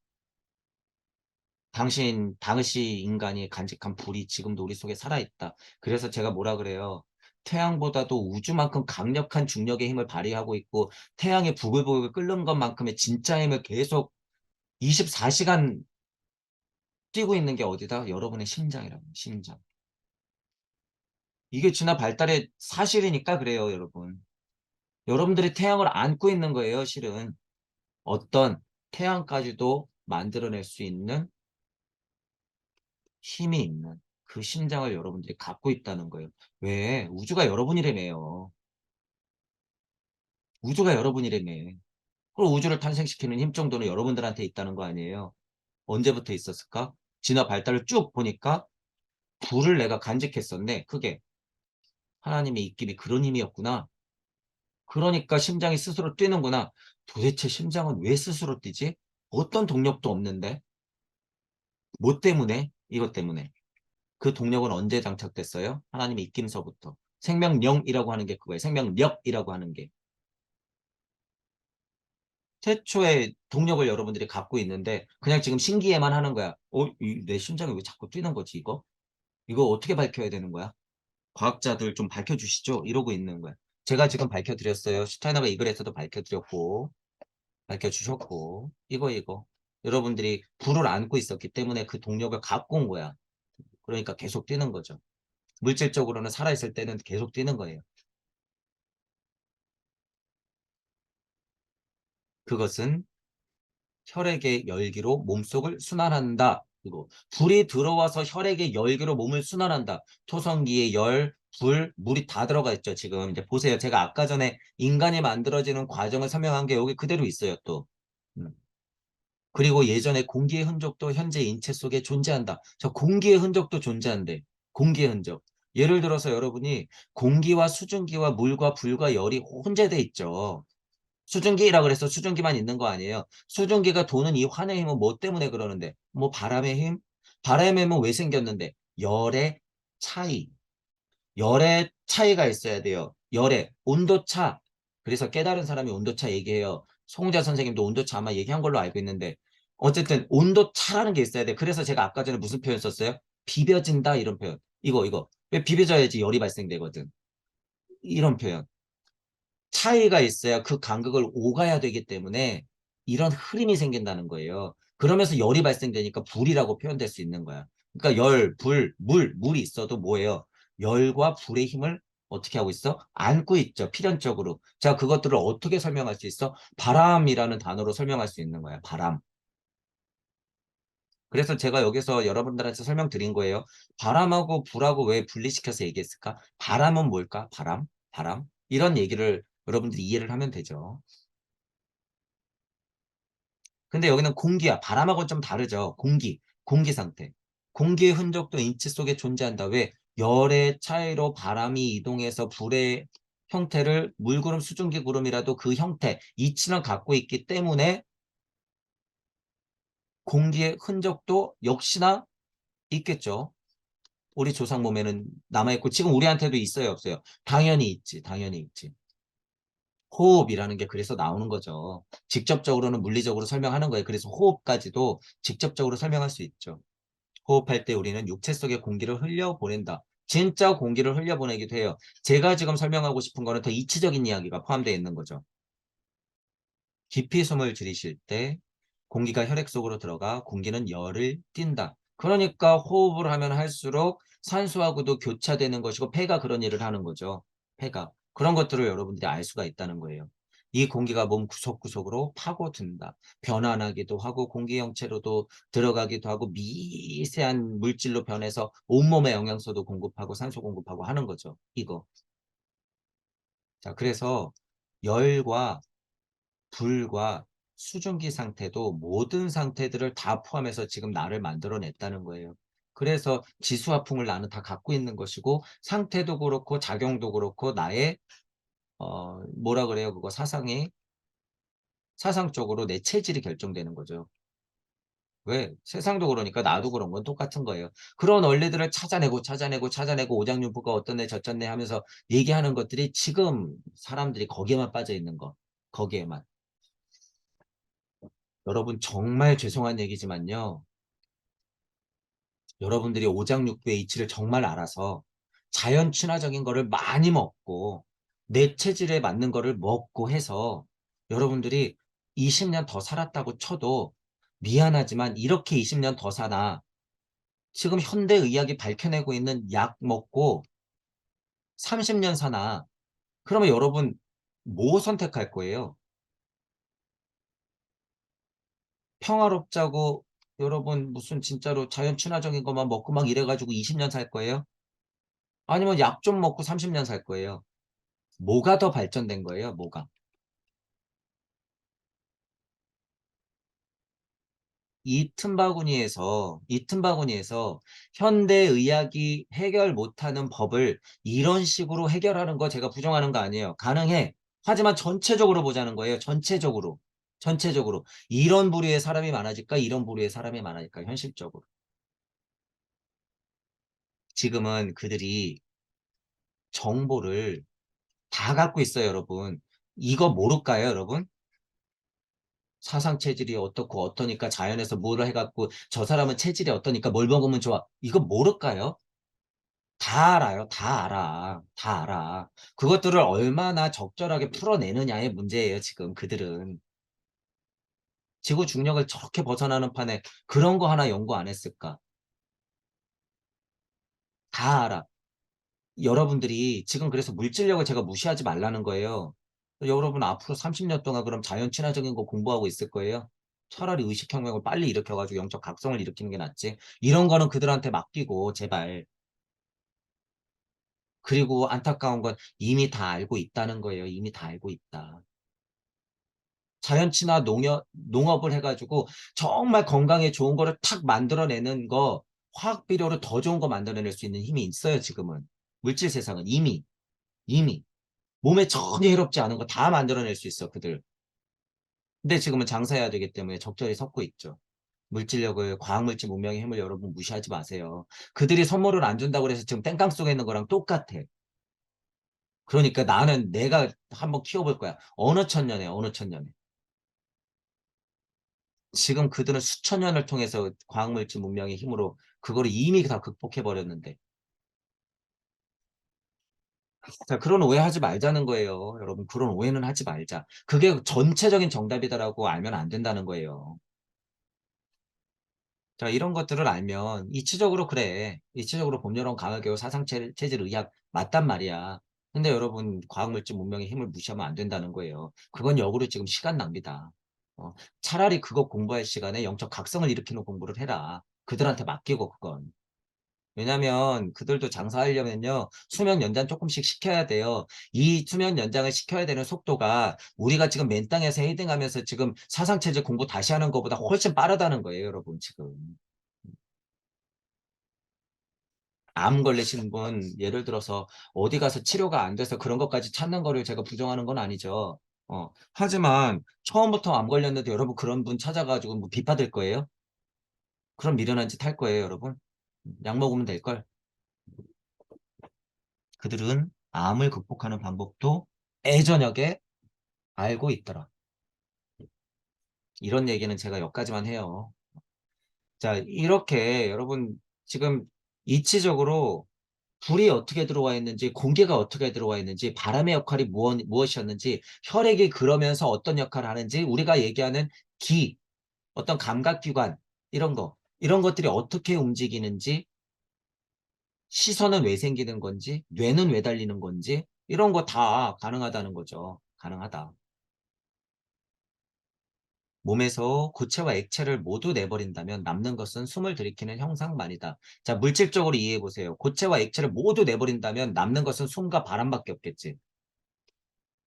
당시 인간이 간직한 불이 지금도 우리 속에 살아있다. 그래서 제가 뭐라 그래요? 태양보다도 우주만큼 강력한 중력의 힘을 발휘하고 있고, 태양의 부글부글 끓는 것만큼의 진짜 힘을 계속 24시간 뛰고 있는 게 어디다? 여러분의 심장이라고, 심장. 이게 진화 발달의 사실이니까 그래요, 여러분. 여러분들이 태양을 안고 있는 거예요, 실은. 어떤 태양까지도 만들어낼 수 있는 힘이 있는 그 심장을 여러분들이 갖고 있다는 거예요. 왜? 우주가 여러분이라며요. 우주가 여러분이라며. 그럼 우주를 탄생시키는 힘 정도는 여러분들한테 있다는 거 아니에요? 언제부터 있었을까? 진화 발달을 쭉 보니까 불을 내가 간직했었네. 크게. 하나님의 입김이 그런 힘이었구나. 그러니까 심장이 스스로 뛰는구나. 도대체 심장은 왜 스스로 뛰지? 어떤 동력도 없는데? 뭐 때문에? 이것 때문에. 그 동력은 언제 장착됐어요? 하나님의 입김서부터. 생명령이라고 하는 게 그거예요. 생명력이라고 하는 게. 최초의 동력을 여러분들이 갖고 있는데 그냥 지금 신기해만 하는 거야. 내 심장이 왜 자꾸 뛰는 거지, 이거? 이거 어떻게 밝혀야 되는 거야? 과학자들 좀 밝혀주시죠. 이러고 있는 거야. 제가 지금 밝혀드렸어요. 슈타이너가 이 글에서도 밝혀드렸고, 밝혀주셨고, 이거. 여러분들이 불을 안고 있었기 때문에 그 동력을 갖고 온 거야. 그러니까 계속 뛰는 거죠. 물질적으로는 살아있을 때는 계속 뛰는 거예요. 그것은 혈액의 열기로 몸속을 순환한다. 이거 불이 들어와서 혈액의 열기로 몸을 순환한다. 토성기의 열, 불, 물이 다 들어가 있죠. 지금 이제 보세요. 제가 아까 전에 인간이 만들어지는 과정을 설명한 게 여기 그대로 있어요. 또. 음. 그리고 예전에 공기의 흔적도 현재 인체 속에 존재한다. 저 공기의 흔적도 존재한대. 공기의 흔적. 예를 들어서 여러분이 공기와 수증기와 물과 불과 열이 혼재돼 있죠. 수증기라 그래서 수증기만 있는 거 아니에요. 수증기가 도는 이 환의 힘은 뭐 때문에 그러는데? 뭐 바람의 힘? 바람의 힘은 왜 생겼는데? 열의 차이. 열의 차이가 있어야 돼요. 열의 온도차. 그래서 깨달은 사람이 온도차 얘기해요. 송자 선생님도 온도차 아마 얘기한 걸로 알고 있는데 어쨌든 온도차라는 게 있어야 돼. 그래서 제가 아까 전에 무슨 표현 썼어요? 비벼진다 이런 표현. 이거. 왜 비벼져야지 열이 발생되거든. 이런 표현. 차이가 있어야 그 간극을 오가야 되기 때문에 이런 흐름이 생긴다는 거예요. 그러면서 열이 발생되니까 불이라고 표현될 수 있는 거야. 그러니까 열, 불, 물이 있어도 뭐예요? 열과 불의 힘을 어떻게 하고 있어? 안고 있죠. 필연적으로. 자, 그것들을 어떻게 설명할 수 있어? 바람이라는 단어로 설명할 수 있는 거야. 바람. 그래서 제가 여기서 여러분들한테 설명드린 거예요. 바람하고 불하고 왜 분리시켜서 얘기했을까? 바람은 뭘까? 바람. 이런 얘기를 여러분들이 이해를 하면 되죠. 근데 여기는 공기야. 바람하고는 좀 다르죠. 공기 상태. 공기의 흔적도 인체 속에 존재한다. 왜? 열의 차이로 바람이 이동해서 불의 형태를 물구름, 수증기 구름이라도 그 형태, 이치는 갖고 있기 때문에 공기의 흔적도 역시나 있겠죠. 우리 조상 몸에는 남아있고 지금 우리한테도 있어요, 없어요? 당연히 있지. 당연히 있지. 호흡이라는 게 그래서 나오는 거죠. 직접적으로는 물리적으로 설명하는 거예요. 그래서 호흡까지도 직접적으로 설명할 수 있죠. 호흡할 때 우리는 육체 속에 공기를 흘려보낸다. 진짜 공기를 흘려보내기도 해요. 제가 지금 설명하고 싶은 거는 더 이치적인 이야기가 포함되어 있는 거죠. 깊이 숨을 들이쉴 때 공기가 혈액 속으로 들어가 공기는 열을 띈다. 그러니까 호흡을 하면 할수록 산소하고도 교차되는 것이고 폐가 그런 일을 하는 거죠. 폐가. 그런 것들을 여러분들이 알 수가 있다는 거예요. 이 공기가 몸 구석구석으로 파고든다. 변환하기도 하고 공기 형체로도 들어가기도 하고 미세한 물질로 변해서 온몸에 영양소도 공급하고 산소 공급하고 하는 거죠. 이거. 자, 그래서 열과 불과 수증기 상태도 모든 상태들을 다 포함해서 지금 나를 만들어냈다는 거예요. 그래서 지수화풍을 나는 다 갖고 있는 것이고 상태도 그렇고 작용도 그렇고 나의 뭐라 그래요? 그거 사상적으로 내 체질이 결정되는 거죠. 왜? 세상도 그러니까 나도 그런 건 똑같은 거예요. 그런 원리들을 찾아내고 오장육부가 어떤 애 저쩐 애 하면서 얘기하는 것들이 지금 사람들이 거기에만 빠져 있는 거. 거기에만. 여러분 정말 죄송한 얘기지만요. 여러분들이 오장육부의 이치를 정말 알아서 자연 친화적인 거를 많이 먹고 내 체질에 맞는 거를 먹고 해서 여러분들이 20년 더 살았다고 쳐도 미안하지만 이렇게 20년 더 사나 지금 현대의학이 밝혀내고 있는 약 먹고 30년 사나 그러면 여러분 뭐 선택할 거예요? 평화롭자고 여러분 무슨 진짜로 자연 친화적인 것만 먹고 막 이래가지고 20년 살 거예요? 아니면 약 좀 먹고 30년 살 거예요? 뭐가 더 발전된 거예요? 뭐가? 이 틈바구니에서 현대의학이 해결 못하는 법을 이런 식으로 해결하는 거 제가 부정하는 거 아니에요. 가능해. 하지만 전체적으로 보자는 거예요. 전체적으로. 전체적으로. 이런 부류의 사람이 많아질까? 이런 부류의 사람이 많아질까? 현실적으로. 지금은 그들이 정보를 다 갖고 있어요, 여러분. 이거 모를까요, 여러분? 사상 체질이 어떻고 어떠니까 자연에서 뭐를 해갖고 저 사람은 체질이 어떠니까 뭘 먹으면 좋아. 이거 모를까요? 다 알아요. 다 알아. 다 알아. 그것들을 얼마나 적절하게 풀어내느냐의 문제예요, 지금 그들은. 지구 중력을 저렇게 벗어나는 판에 그런 거 하나 연구 안 했을까? 다 알아. 여러분들이 지금 그래서 물질력을 제가 무시하지 말라는 거예요. 여러분 앞으로 30년 동안 그럼 자연 친화적인 거 공부하고 있을 거예요? 차라리 의식혁명을 빨리 일으켜가지고 영적 각성을 일으키는 게 낫지. 이런 거는 그들한테 맡기고 제발. 그리고 안타까운 건 이미 다 알고 있다는 거예요. 이미 다 알고 있다. 자연 친화 농업을 해가지고 정말 건강에 좋은 거를 탁 만들어내는 거, 화학 비료로 더 좋은 거 만들어낼 수 있는 힘이 있어요, 지금은. 물질 세상은 이미. 몸에 전혀 해롭지 않은 거 다 만들어낼 수 있어, 그들. 근데 지금은 장사해야 되기 때문에 적절히 섞고 있죠. 물질력을, 과학물질 문명의 힘을 여러분 무시하지 마세요. 그들이 선물을 안 준다고 해서 지금 땡깡 속에 있는 거랑 똑같아. 그러니까 나는 내가 한번 키워볼 거야. 어느 천년에, 어느 천년에. 지금 그들은 수천 년을 통해서 과학물질 문명의 힘으로 그거를 이미 다 극복해 버렸는데. 자, 그런 오해 하지 말자는 거예요. 여러분, 그런 오해는 하지 말자. 그게 전체적인 정답이다라고 알면 안 된다는 거예요. 자, 이런 것들을 알면 이치적으로 그래. 이치적으로 봄여름 강화교육 사상체질 의학 맞단 말이야. 근데 여러분, 과학물질 문명의 힘을 무시하면 안 된다는 거예요. 그건 역으로 지금 시간 낭비다. 어, 차라리 그거 공부할 시간에 영적 각성을 일으키는 공부를 해라. 그들한테 맡기고 그건. 왜냐면 그들도 장사하려면요. 수명 연장 조금씩 시켜야 돼요. 이 수명 연장을 시켜야 되는 속도가 우리가 지금 맨 땅에서 헤딩하면서 지금 사상체제 공부 다시 하는 것보다 훨씬 빠르다는 거예요, 여러분, 지금. 암 걸리신 분, 예를 들어서 어디 가서 치료가 안 돼서 그런 것까지 찾는 거를 제가 부정하는 건 아니죠. 하지만 처음부터 암 걸렸는데 여러분 그런 분 찾아가지고 뭐 비파될 거예요? 그럼 미련한 짓 할 거예요, 여러분. 약 먹으면 될 걸. 그들은 암을 극복하는 방법도 애저녁에 알고 있더라. 이런 얘기는 제가 여기까지만 해요. 자, 이렇게 여러분 지금 이치적으로 불이 어떻게 들어와 있는지, 공기가 어떻게 들어와 있는지, 바람의 역할이 무엇이었는지, 혈액이 그러면서 어떤 역할을 하는지, 우리가 얘기하는 기, 어떤 감각기관, 이런 것들이 어떻게 움직이는지, 시선은 왜 생기는 건지, 뇌는 왜 달리는 건지, 이런 거 다 가능하다는 거죠. 가능하다. 몸에서 고체와 액체를 모두 내버린다면 남는 것은 숨을 들이키는 형상만이다. 자, 물질적으로 이해해 보세요. 고체와 액체를 모두 내버린다면 남는 것은 숨과 바람밖에 없겠지.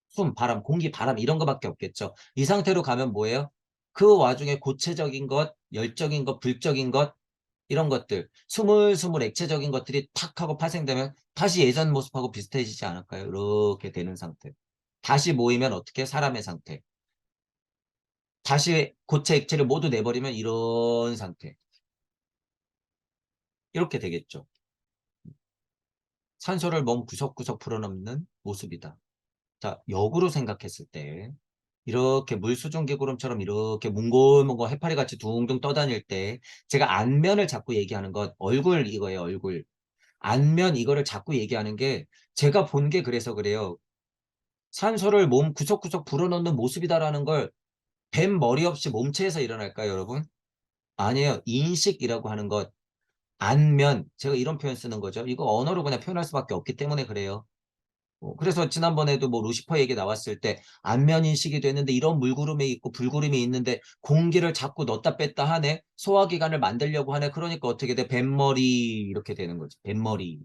숨, 바람, 공기, 바람 이런 거밖에 없겠죠. 이 상태로 가면 뭐예요? 그 와중에 고체적인 것, 열적인 것, 불적인 것 이런 것들 스물스물 액체적인 것들이 탁 하고 파생되면 다시 예전 모습하고 비슷해지지 않을까요? 이렇게 되는 상태. 다시 모이면 어떻게? 사람의 상태. 다시 고체 액체를 모두 내버리면 이런 상태. 이렇게 되겠죠. 산소를 몸 구석구석 풀어넣는 모습이다. 자, 역으로 생각했을 때 이렇게 물수증기구름처럼 이렇게 몽골몽골 해파리같이 둥둥 떠다닐 때 제가 안면을 자꾸 얘기하는 것 얼굴 이거예요. 얼굴. 안면 이거를 자꾸 얘기하는 게 제가 본 게 그래서 그래요. 산소를 몸 구석구석 불어넣는 모습이다라는 걸 뱀 머리 없이 몸체에서 일어날까요, 여러분? 아니에요. 인식이라고 하는 것. 안면. 제가 이런 표현 쓰는 거죠. 이거 언어로 그냥 표현할 수밖에 없기 때문에 그래요. 그래서 지난번에도 뭐 루시퍼 얘기 나왔을 때 안면 인식이 되는데 이런 물구름이 있고 불구름이 있는데 공기를 자꾸 넣었다 뺐다 하네. 소화기관을 만들려고 하네. 그러니까 어떻게 돼? 뱃머리 이렇게 되는 거지. 뱃머리.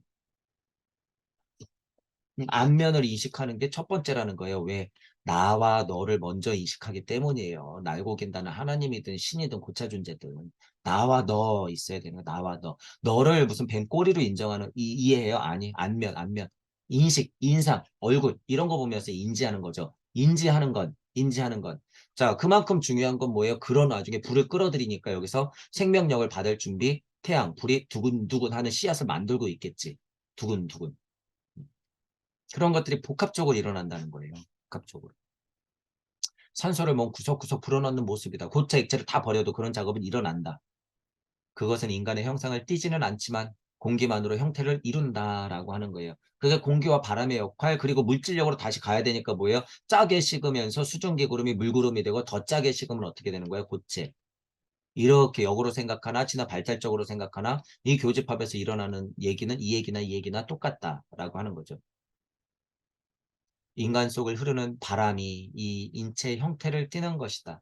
안면을 인식하는 게 첫 번째라는 거예요. 왜? 나와 너를 먼저 인식하기 때문이에요. 날고긴다는 하나님이든 신이든 고차 존재든 나와 너 있어야 되는 거야. 나와 너. 너를 무슨 뱀꼬리로 인정하는 이해해요? 아니. 안면. 인식, 인상, 얼굴 이런 거 보면서 인지하는 거죠. 인지하는 건. 자, 그만큼 중요한 건 뭐예요? 그런 와중에 불을 끌어들이니까 여기서 생명력을 받을 준비, 태양, 불이 두근두근 하는 씨앗을 만들고 있겠지. 두근두근. 그런 것들이 복합적으로 일어난다는 거예요. 복합적으로. 산소를 몸 구석구석 불어넣는 모습이다. 고체 액체를 다 버려도 그런 작업은 일어난다. 그것은 인간의 형상을 띠지는 않지만 공기만으로 형태를 이룬다라고 하는 거예요. 그게 공기와 바람의 역할 그리고 물질력으로 다시 가야 되니까 뭐예요? 짜게 식으면서 수증기 구름이 물구름이 되고 더 짜게 식으면 어떻게 되는 거예요? 고체. 이렇게 역으로 생각하나 지나 발달적으로 생각하나 이 교집합에서 일어나는 얘기는 이 얘기나 똑같다라고 하는 거죠. 인간 속을 흐르는 바람이 이 인체의 형태를 띠는 것이다.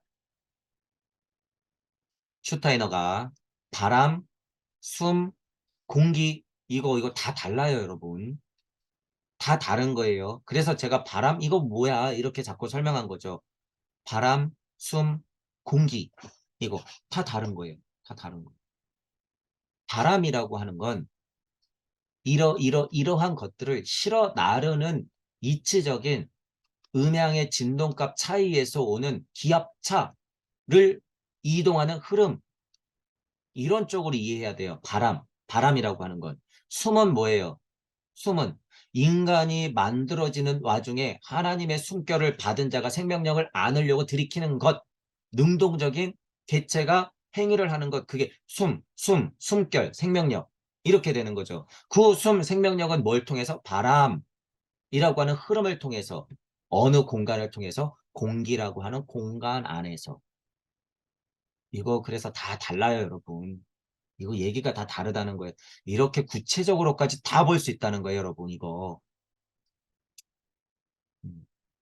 슈타이너가 바람, 숨, 공기 이거 다 달라요, 여러분. 다 다른 거예요. 그래서 제가 바람 이거 뭐야 이렇게 자꾸 설명한 거죠. 바람, 숨, 공기 이거 다 다른 거예요. 다 다른 거. 바람이라고 하는 건 이러한 것들을 실어 나르는 이치적인 음향의 진동값 차이에서 오는 기압차를 이동하는 흐름 이런 쪽으로 이해해야 돼요. 바람이라고 하는 건. 숨은 뭐예요? 숨은 인간이 만들어지는 와중에 하나님의 숨결을 받은 자가 생명력을 안으려고 들이키는 것, 능동적인 개체가 행위를 하는 것, 그게 숨결, 생명력 이렇게 되는 거죠. 그 생명력은 뭘 통해서? 바람이라고 하는 흐름을 통해서 어느 공간을 통해서 공기라고 하는 공간 안에서 이거 그래서 다 달라요, 여러분. 이거 얘기가 다 다르다는 거예요. 이렇게 구체적으로까지 다 볼 수 있다는 거예요, 여러분. 이거.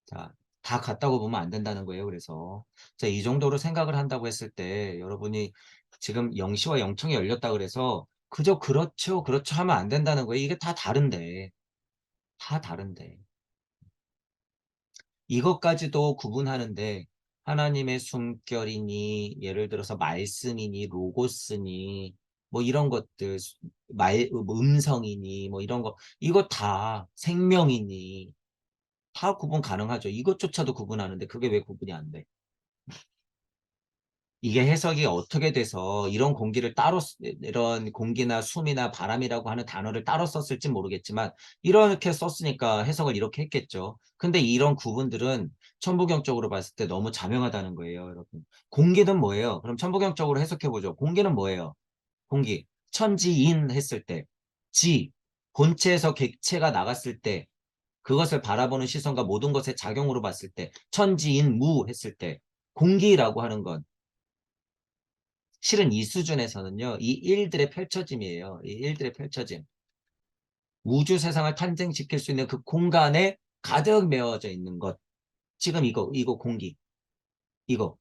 자, 다 같다고 보면 안 된다는 거예요. 그래서 자, 이 정도로 생각을 한다고 했을 때 여러분이 지금 영시와 영청이 열렸다 그래서 그저 그렇죠, 그렇죠 하면 안 된다는 거예요. 이게 다 다른데. 다 다른데. 이것까지도 구분하는데 하나님의 숨결이니 예를 들어서 말씀이니 로고스니 뭐 이런 것들 뭐 음성이니 뭐 이런 거 이거 다 생명이니 다 구분 가능하죠. 이것조차도 구분하는데 그게 왜 구분이 안 돼? 이게 해석이 어떻게 돼서 이런 공기를 따로 이런 공기나 숨이나 바람이라고 하는 단어를 따로 썼을지 모르겠지만 이렇게 썼으니까 해석을 이렇게 했겠죠. 근데 이런 구분들은 천부경적으로 봤을 때 너무 자명하다는 거예요, 여러분. 공기는 뭐예요? 그럼 천부경적으로 해석해 보죠. 공기는 뭐예요? 공기. 천지인 했을 때 지 본체에서 객체가 나갔을 때 그것을 바라보는 시선과 모든 것의 작용으로 봤을 때 천지인무 했을 때 공기라고 하는 건 실은 이 수준에서는요. 이 일들의 펼쳐짐이에요. 이 일들의 펼쳐짐. 우주 세상을 탄생시킬 수 있는 그 공간에 가득 메워져 있는 것. 지금 이거 공기.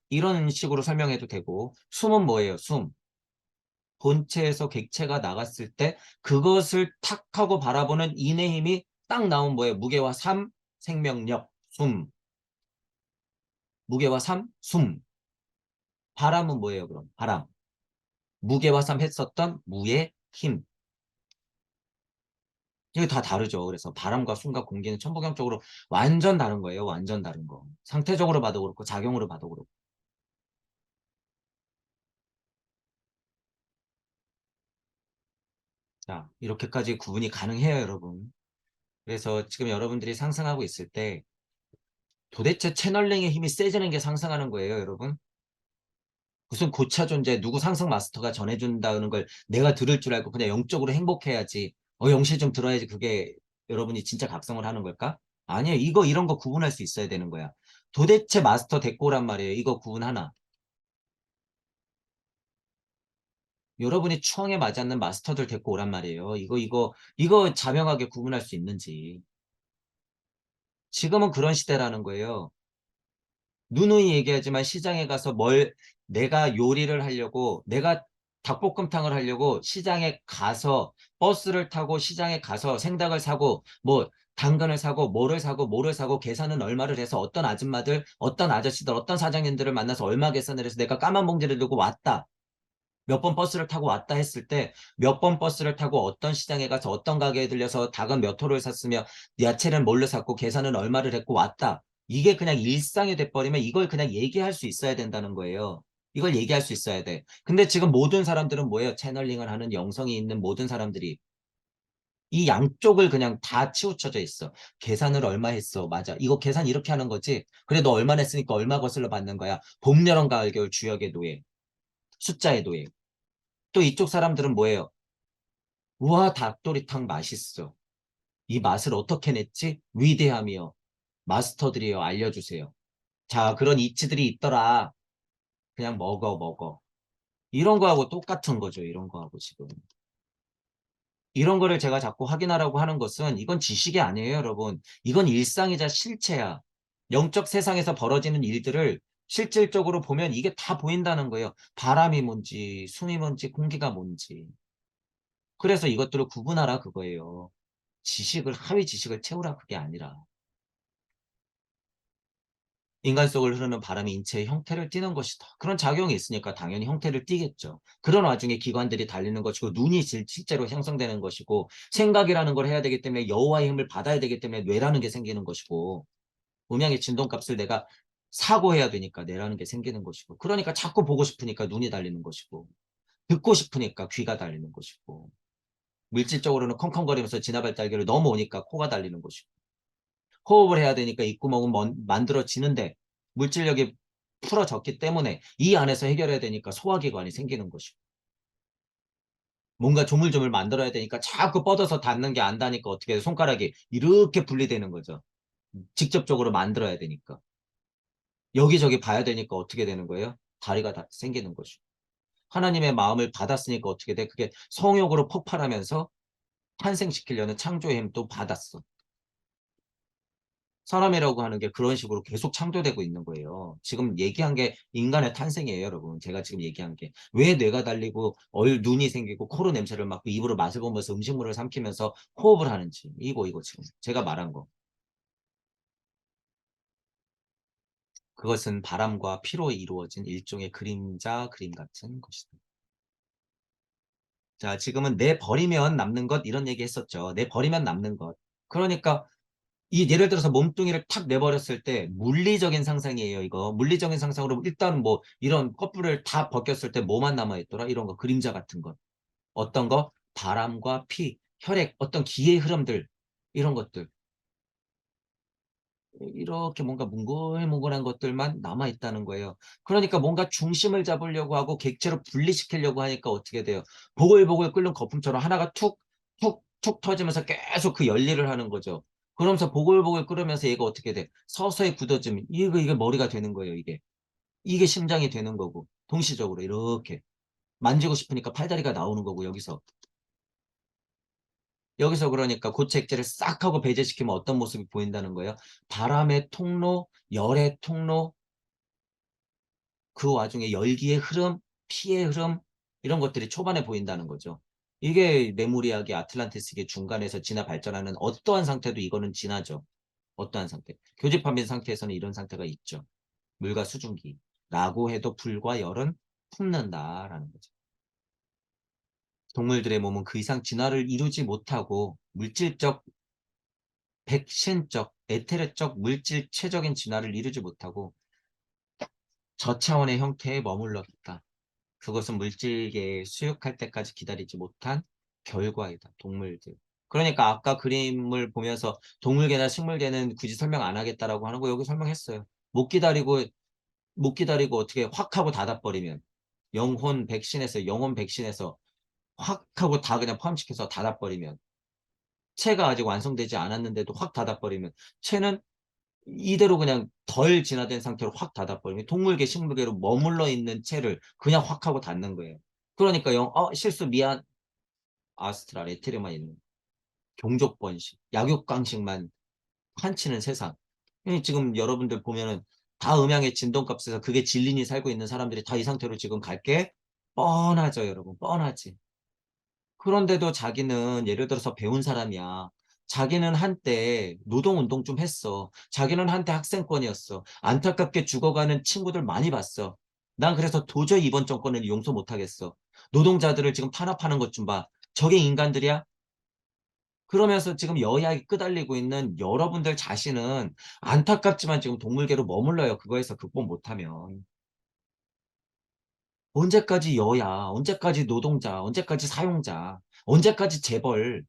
이런 식으로 설명해도 되고 숨은 뭐예요? 숨. 본체에서 객체가 나갔을 때 그것을 탁 하고 바라보는 인의 힘이 딱 나온 뭐예요? 무게와 삶, 생명력, 숨. 무게와 삶, 숨. 바람은 뭐예요, 그럼? 바람. 무게와 삶 했었던 무의 힘. 이게 다 다르죠. 그래서 바람과 숨과 공기는 천부경적으로 완전 다른 거예요. 완전 다른 거. 상태적으로 봐도 그렇고 작용으로 봐도 그렇고. 자, 이렇게까지 구분이 가능해요, 여러분. 그래서 지금 여러분들이 상상하고 있을 때 도대체 채널링의 힘이 세지는 게 상상하는 거예요, 여러분. 무슨 고차 존재, 누구 상승 마스터가 전해준다는 걸 내가 들을 줄 알고 그냥 영적으로 행복해야지. 영시 좀 들어야지 그게 여러분이 진짜 각성을 하는 걸까? 아니에요. 이런 거 구분할 수 있어야 되는 거야. 도대체 마스터 데리고 오란 말이에요. 이거 구분 하나. 여러분이 추앙에 맞았는 마스터들 데리고 오란 말이에요. 이거 자명하게 구분할 수 있는지. 지금은 그런 시대라는 거예요. 누누이 얘기하지만 시장에 가서 내가 요리를 하려고, 내가 닭볶음탕을 하려고 시장에 가서 버스를 타고 시장에 가서 생닭을 사고, 뭐, 당근을 사고, 뭐를 사고, 계산은 얼마를 해서 어떤 아줌마들, 어떤 아저씨들, 어떤 사장님들을 만나서 얼마 계산을 해서 내가 까만 봉지를 들고 왔다. 몇 번 버스를 타고 왔다 했을 때 몇 번 버스를 타고 어떤 시장에 가서 어떤 가게에 들려서 닭은 몇 호를 샀으며 야채는 뭘로 샀고 계산은 얼마를 했고 왔다. 이게 그냥 일상이 돼버리면 이걸 그냥 얘기할 수 있어야 된다는 거예요. 이걸 얘기할 수 있어야 돼. 근데 지금 모든 사람들은 뭐예요? 채널링을 하는 영성이 있는 모든 사람들이 이 양쪽을 그냥 다 치우쳐져 있어. 계산을 얼마 했어? 맞아. 이거 계산 이렇게 하는 거지? 그래 너 얼마 냈으니까 얼마 거슬러 받는 거야. 봄, 여름, 가을, 겨울 주역의 노예. 숫자의 노예. 또 이쪽 사람들은 뭐예요? 우와, 닭도리탕 맛있어. 이 맛을 어떻게 냈지? 위대함이요. 마스터들이요. 알려주세요. 자, 그런 이치들이 있더라. 그냥 먹어. 이런 거하고 똑같은 거죠. 이런 거하고 지금. 이런 거를 제가 자꾸 확인하라고 하는 것은 이건 지식이 아니에요, 여러분. 이건 일상이자 실체야. 영적 세상에서 벌어지는 일들을 실질적으로 보면 이게 다 보인다는 거예요. 바람이 뭔지, 숨이 뭔지, 공기가 뭔지. 그래서 이것들을 구분하라 그거예요. 지식을, 하위 지식을 채우라 그게 아니라. 인간 속을 흐르는 바람이 인체의 형태를 띠는 것이다. 그런 작용이 있으니까 당연히 형태를 띠겠죠. 그런 와중에 기관들이 달리는 것이고 눈이 실제로 형성되는 것이고 생각이라는 걸 해야 되기 때문에 여호와의 힘을 받아야 되기 때문에 뇌라는 게 생기는 것이고 음향의 진동값을 내가 사고해야 되니까 뇌라는 게 생기는 것이고 그러니까 자꾸 보고 싶으니까 눈이 달리는 것이고 듣고 싶으니까 귀가 달리는 것이고 물질적으로는 컹컹거리면서 진화발달계를 넘어오니까 코가 달리는 것이고 호흡을 해야 되니까 입구멍은 만들어지는데 물질력이 풀어졌기 때문에 이 안에서 해결해야 되니까 소화기관이 생기는 것이고 뭔가 조물조물 만들어야 되니까 자꾸 뻗어서 닿는 게 안 닿으니까 어떻게 해요? 손가락이 이렇게 분리되는 거죠. 직접적으로 만들어야 되니까. 여기저기 봐야 되니까 어떻게 되는 거예요? 다리가 다 생기는 것이고. 하나님의 마음을 받았으니까 어떻게 돼? 그게 성욕으로 폭발하면서 탄생시키려는 창조의 힘도 받았어. 사람이라고 하는 게 그런 식으로 계속 창조되고 있는 거예요. 지금 얘기한 게 인간의 탄생이에요, 여러분. 제가 지금 얘기한 게. 왜 뇌가 달리고 눈이 생기고 코로 냄새를 맡고 입으로 맛을 보면서 음식물을 삼키면서 호흡을 하는지. 이거 지금 제가 말한 거. 그것은 바람과 피로 이루어진 일종의 그림 같은 것이다. 자, 지금은 내 버리면 남는 것 이런 얘기 했었죠. 내 버리면 남는 것. 그러니까 이 예를 들어서 몸뚱이를 탁 내버렸을 때 물리적인 상상이에요, 이거. 물리적인 상상으로 일단 뭐 이런 껍질을 다 벗겼을 때 뭐만 남아있더라? 이런 거, 그림자 같은 것. 어떤 거? 바람과 피, 혈액, 어떤 기의 흐름들, 이런 것들. 이렇게 뭔가 뭉글뭉글한 것들만 남아있다는 거예요. 그러니까 뭔가 중심을 잡으려고 하고 객체로 분리시키려고 하니까 어떻게 돼요? 보글보글 끓는 거품처럼 하나가 툭, 툭, 툭 터지면서 계속 그 열일을 하는 거죠. 그러면서 보글보글 끓으면서 얘가 어떻게 돼? 서서히 굳어지면 이게 머리가 되는 거예요, 이게. 이게 심장이 되는 거고 동시적으로 이렇게 만지고 싶으니까 팔다리가 나오는 거고 여기서 그러니까 고체 액체를 싹 하고 배제시키면 어떤 모습이 보인다는 거예요? 바람의 통로, 열의 통로, 그 와중에 열기의 흐름, 피의 흐름 이런 것들이 초반에 보인다는 거죠. 이게 레무리아계, 아틀란티스계 중간에서 진화 발전하는 어떠한 상태도 이거는 진화죠. 어떠한 상태. 교집합인 상태에서는 이런 상태가 있죠. 물과 수증기. 라고 해도 불과 열은 품는다라는 거죠. 동물들의 몸은 그 이상 진화를 이루지 못하고 물질적, 백신적, 에테르적, 물질체적인 진화를 이루지 못하고 저차원의 형태에 머물렀다. 그것은 물질계에 수육할 때까지 기다리지 못한 결과이다. 동물들. 그러니까 아까 그림을 보면서 동물계나 식물계는 굳이 설명 안 하겠다라고 하는 거 여기 설명했어요. 못 기다리고 어떻게 확 하고 닫아버리면 영혼 백신에서 확 하고 다 그냥 포함시켜서 닫아버리면 체가 아직 완성되지 않았는데도 확 닫아버리면 체는 이대로 그냥 덜 진화된 상태로 확 닫아버리면 동물계, 식물계로 머물러 있는 체를 그냥 확 하고 닫는 거예요. 그러니까 실수 미안 아스트랄 에테르만 있는 종족번식, 약육강식만 판치는 세상. 지금 여러분들 보면은 다 음양의 진동값에서 그게 진린이 살고 있는 사람들이 다 이 상태로 지금 갈게 뻔하죠, 여러분. 뻔하지. 그런데도 자기는 예를 들어서 배운 사람이야. 자기는 한때 노동운동 좀 했어. 자기는 한때 학생권이었어. 안타깝게 죽어가는 친구들 많이 봤어. 난 그래서 도저히 이번 정권을 용서 못하겠어. 노동자들을 지금 탄압하는 것 좀 봐. 저게 인간들이야? 그러면서 지금 여야에 끄달리고 있는 여러분들 자신은 안타깝지만 지금 동물계로 머물러요. 그거에서 극복 못하면. 언제까지 여야, 언제까지 노동자, 언제까지 사용자, 언제까지 재벌,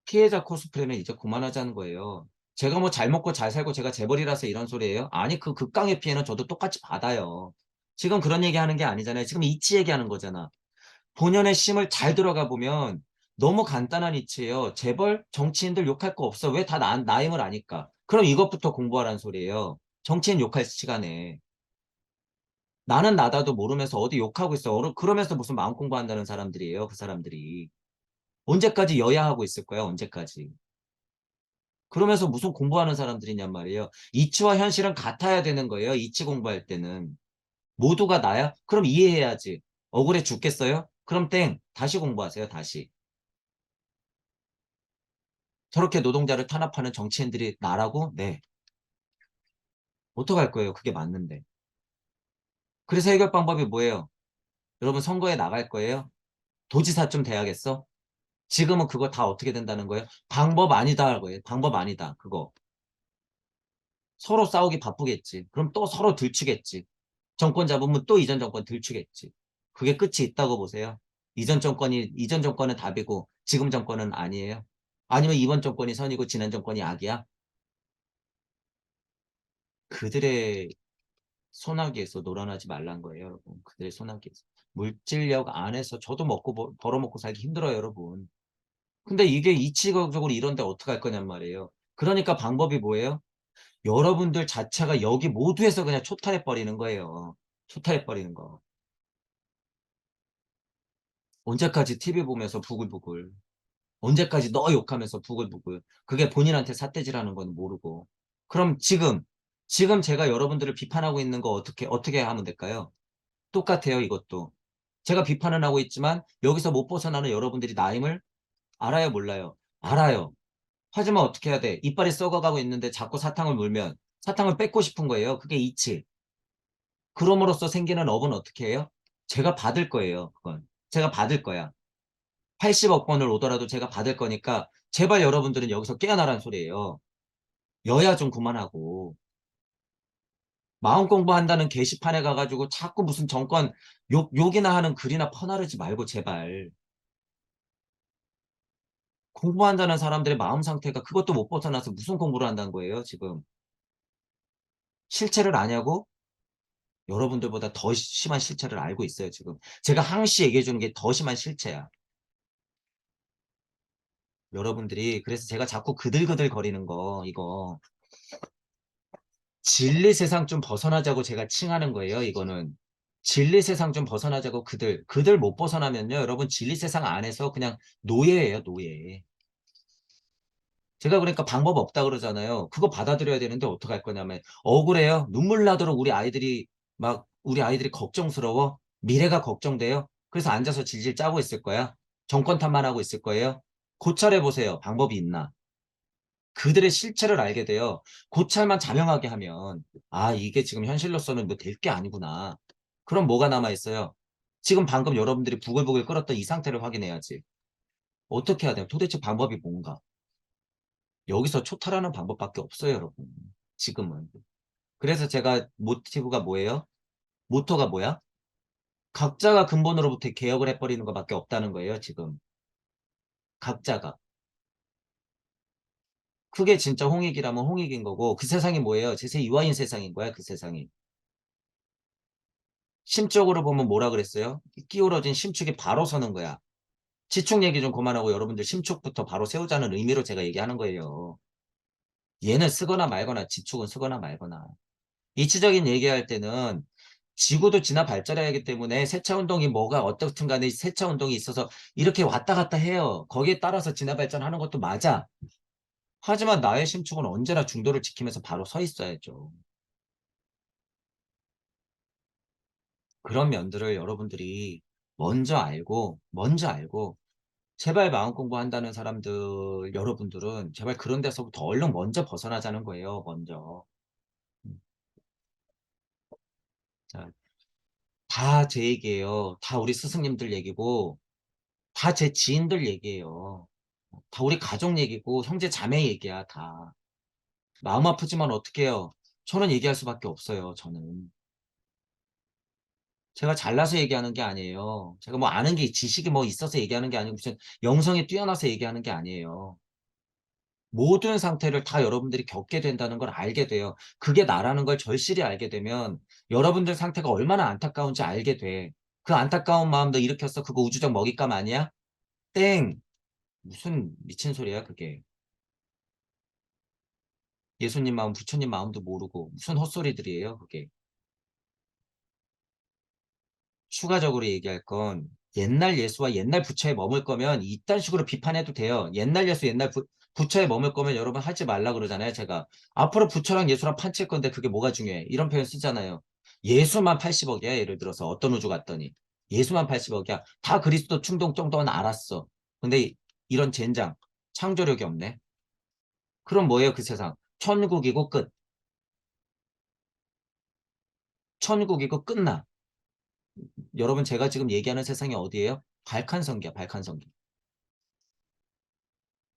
피해자 코스프레는 이제 그만하자는 거예요. 제가 뭐 잘 먹고 잘 살고 제가 재벌이라서 이런 소리예요? 아니, 그 극강의 피해는 저도 똑같이 받아요. 지금 그런 얘기 하는 게 아니잖아요. 지금 이치 얘기하는 거잖아. 본연의 심을 잘 들어가 보면 너무 간단한 이치예요. 재벌, 정치인들 욕할 거 없어. 왜 다 나 힘을 아니까? 그럼 이것부터 공부하라는 소리예요. 정치인 욕할 시간에. 나는 나다도 모르면서 어디 욕하고 있어. 그러면서 무슨 마음 공부한다는 사람들이에요. 그 사람들이. 언제까지 여야 하고 있을 거야? 언제까지. 그러면서 무슨 공부하는 사람들이냔 말이에요. 이치와 현실은 같아야 되는 거예요. 이치 공부할 때는. 모두가 나야? 그럼 이해해야지. 억울해 죽겠어요? 그럼 땡. 다시 공부하세요. 다시. 저렇게 노동자를 탄압하는 정치인들이 나라고? 네. 어떡할 거예요? 그게 맞는데. 그래서 해결 방법이 뭐예요? 여러분 선거에 나갈 거예요? 도지사 좀 돼야겠어? 지금은 그거 다 어떻게 된다는 거예요? 방법 아니다 할 거예요. 방법 아니다. 그거. 서로 싸우기 바쁘겠지. 그럼 또 서로 들추겠지. 정권 잡으면 또 이전 정권 들추겠지. 그게 끝이 있다고 보세요. 이전 정권은 답이고 지금 정권은 아니에요. 아니면 이번 정권이 선이고 지난 정권이 악이야? 그들의 소나기에서 놀아나지 말란 거예요, 여러분. 그들의 소나기에서. 물질력 안에서 저도 벌어먹고 살기 힘들어요, 여러분. 근데 이게 이치적으로 이런데 어떻게 할 거냔 말이에요. 그러니까 방법이 뭐예요? 여러분들 자체가 여기 모두에서 그냥 초탈해 버리는 거예요. 초탈해 버리는 거. 언제까지 TV 보면서 부글부글. 언제까지 너 욕하면서 부글부글. 그게 본인한테 삿대질하는 건 모르고. 그럼 지금 제가 여러분들을 비판하고 있는 거 어떻게 하면 될까요? 똑같아요, 이것도. 제가 비판은 하고 있지만 여기서 못 벗어나는 여러분들이 나임을 알아요, 몰라요? 알아요. 하지만 어떻게 해야 돼? 이빨이 썩어가고 있는데 자꾸 사탕을 물면 사탕을 뺏고 싶은 거예요. 그게 이치. 그럼으로써 생기는 업은 어떻게 해요? 제가 받을 거예요. 그건. 제가 받을 거야. 80억 번을 오더라도 제가 받을 거니까 제발 여러분들은 여기서 깨어나란 소리예요. 여야 좀 그만하고. 마음 공부한다는 게시판에 가가지고 자꾸 무슨 정권 욕이나 하는 글이나 퍼나르지 말고 제발. 공부한다는 사람들의 마음 상태가 그것도 못 벗어나서 무슨 공부를 한다는 거예요, 지금. 실체를 아냐고? 여러분들보다 더 심한 실체를 알고 있어요, 지금. 제가 항시 얘기해 주는 게 더 심한 실체야. 여러분들이 그래서 제가 자꾸 그들그들 거리는 거 이거 진리 세상 좀 벗어나자고 제가 칭하는 거예요. 이거는 진리 세상 좀 벗어나자고 그들 못 벗어나면요. 여러분 진리 세상 안에서 그냥 노예예요. 노예. 제가 그러니까 방법 없다 그러잖아요. 그거 받아들여야 되는데 어떡할 거냐면 억울해요. 눈물 나도록 우리 아이들이 걱정스러워. 미래가 걱정돼요. 그래서 앉아서 질질 짜고 있을 거야. 정권 탓만 하고 있을 거예요. 고찰해 보세요. 방법이 있나? 그들의 실체를 알게 돼요. 고찰만 자명하게 하면 아 이게 지금 현실로서는 뭐 될 게 아니구나. 그럼 뭐가 남아있어요? 지금 방금 여러분들이 부글부글 끓었던 이 상태를 확인해야지. 어떻게 해야 돼요? 도대체 방법이 뭔가? 여기서 초탈하는 방법밖에 없어요, 여러분. 지금은. 그래서 제가 모티브가 뭐예요? 모토가 뭐야? 각자가 근본으로부터 개혁을 해버리는 것밖에 없다는 거예요, 지금. 각자가. 그게 진짜 홍익이라면 홍익인 거고 그 세상이 뭐예요? 제세 이화인 세상인 거야, 그 세상이. 심적으로 보면 뭐라 그랬어요? 끼우러진 심축이 바로 서는 거야. 지축 얘기 좀 그만하고 여러분들 심축부터 바로 세우자는 의미로 제가 얘기하는 거예요. 얘는 쓰거나 말거나 지축은 쓰거나 말거나. 이치적인 얘기할 때는 지구도 진화 발전해야 하기 때문에 세차운동이 뭐가 어떻든 간에 세차운동이 있어서 이렇게 왔다 갔다 해요. 거기에 따라서 진화 발전하는 것도 맞아. 하지만 나의 심축은 언제나 중도를 지키면서 바로 서 있어야죠. 그런 면들을 여러분들이 먼저 알고 제발 마음 공부한다는 사람들 여러분들은 제발 그런 데서부터 얼른 먼저 벗어나자는 거예요. 먼저. 음, 자, 다 제 얘기예요. 다 우리 스승님들 얘기고 다 제 지인들 얘기예요. 다 우리 가족 얘기고 형제 자매 얘기야 다. 마음 아프지만 어떡해요. 저는 얘기할 수밖에 없어요. 저는. 제가 잘나서 얘기하는 게 아니에요. 제가 뭐 아는 게 지식이 뭐 있어서 얘기하는 게 아니고 무슨 영성이 뛰어나서 얘기하는 게 아니에요. 모든 상태를 다 여러분들이 겪게 된다는 걸 알게 돼요. 그게 나라는 걸 절실히 알게 되면 여러분들 상태가 얼마나 안타까운지 알게 돼. 그 안타까운 마음도 일으켰어. 그거 우주적 먹잇감 아니야? 땡! 무슨 미친 소리야, 그게. 예수님 마음, 부처님 마음도 모르고 무슨 헛소리들이에요, 그게. 추가적으로 얘기할 건 옛날 예수와 옛날 부처에 머물 거면 이딴 식으로 비판해도 돼요. 옛날 예수, 부처에 머물 거면 여러분 하지 말라 그러잖아요, 제가. 앞으로 부처랑 예수랑 판칠 건데 그게 뭐가 중요해? 이런 표현 쓰잖아요. 예수만 80억이야, 예를 들어서. 어떤 우주 갔더니. 예수만 80억이야. 다 그리스도 충동 정도는 알았어. 근데 이런 젠장, 창조력이 없네. 그럼 뭐예요, 그 세상? 천국이고 끝. 천국이고 끝나. 여러분, 제가 지금 얘기하는 세상이 어디예요? 발칸성기야, 발칸성기.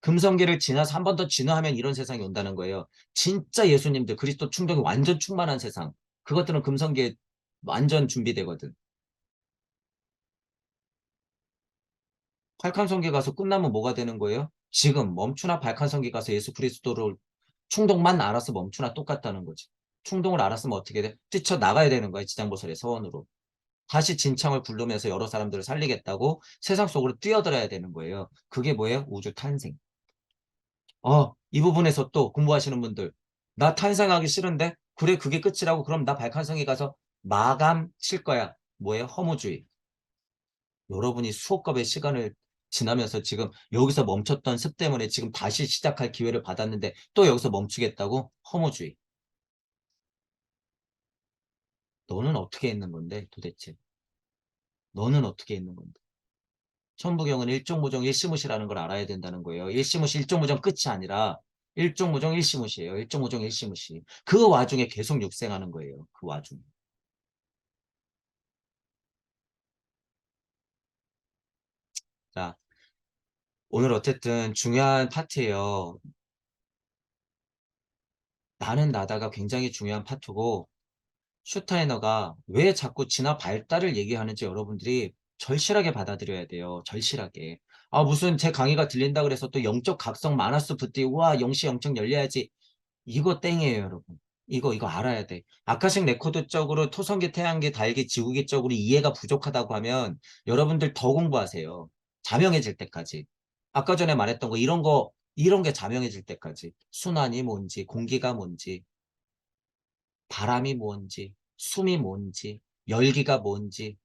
금성기를 지나서 한 번 더 진화하면 이런 세상이 온다는 거예요. 진짜 예수님들, 그리스도 충동이 완전 충만한 세상. 그것들은 금성기에 완전 준비되거든. 발칸성기 가서 끝나면 뭐가 되는 거예요? 지금 멈추나 발칸성기 가서 예수 그리스도를 충동만 알아서 멈추나 똑같다는 거지. 충동을 알았으면 어떻게 돼? 뛰쳐나가야 되는 거야, 지장보살의 서원으로. 다시 진창을 굴르면서 여러 사람들을 살리겠다고 세상 속으로 뛰어들어야 되는 거예요. 그게 뭐예요? 우주 탄생. 이 부분에서 또 공부하시는 분들, 나 탄생하기 싫은데? 그래, 그게 끝이라고? 그럼 나 발칸성에 가서 마감 칠 거야. 뭐예요? 허무주의. 여러분이 수억 겁의 시간을 지나면서 지금 여기서 멈췄던 습 때문에 지금 다시 시작할 기회를 받았는데 또 여기서 멈추겠다고? 허무주의. 너는 어떻게 있는 건데, 도대체? 너는 어떻게 있는 건데? 천부경은 일종무정 일시무시라는 걸 알아야 된다는 거예요. 일시무시, 일종무정 끝이 아니라 일종무정 일시무시예요. 일종무정 일시무시. 그 와중에 계속 육생하는 거예요. 그 와중에. 자, 오늘 어쨌든 중요한 파트예요. 나는 나다가 굉장히 중요한 파트고 슈타이너가 왜 자꾸 진화 발달을 얘기하는지 여러분들이 절실하게 받아들여야 돼요. 절실하게. 무슨 제 강의가 들린다 그래서 또 영적 각성 마너스 붙들고 와 영시 영적 열려야지. 이거 땡이에요, 여러분. 이거 알아야 돼. 아카식 레코드 쪽으로 토성기, 태양계, 달기, 지구기 쪽으로 이해가 부족하다고 하면 여러분들 더 공부하세요. 자명해질 때까지. 아까 전에 말했던 이런 게 자명해질 때까지. 순환이 뭔지, 공기가 뭔지, 바람이 뭔지, 숨이 뭔지, 열기가 뭔지,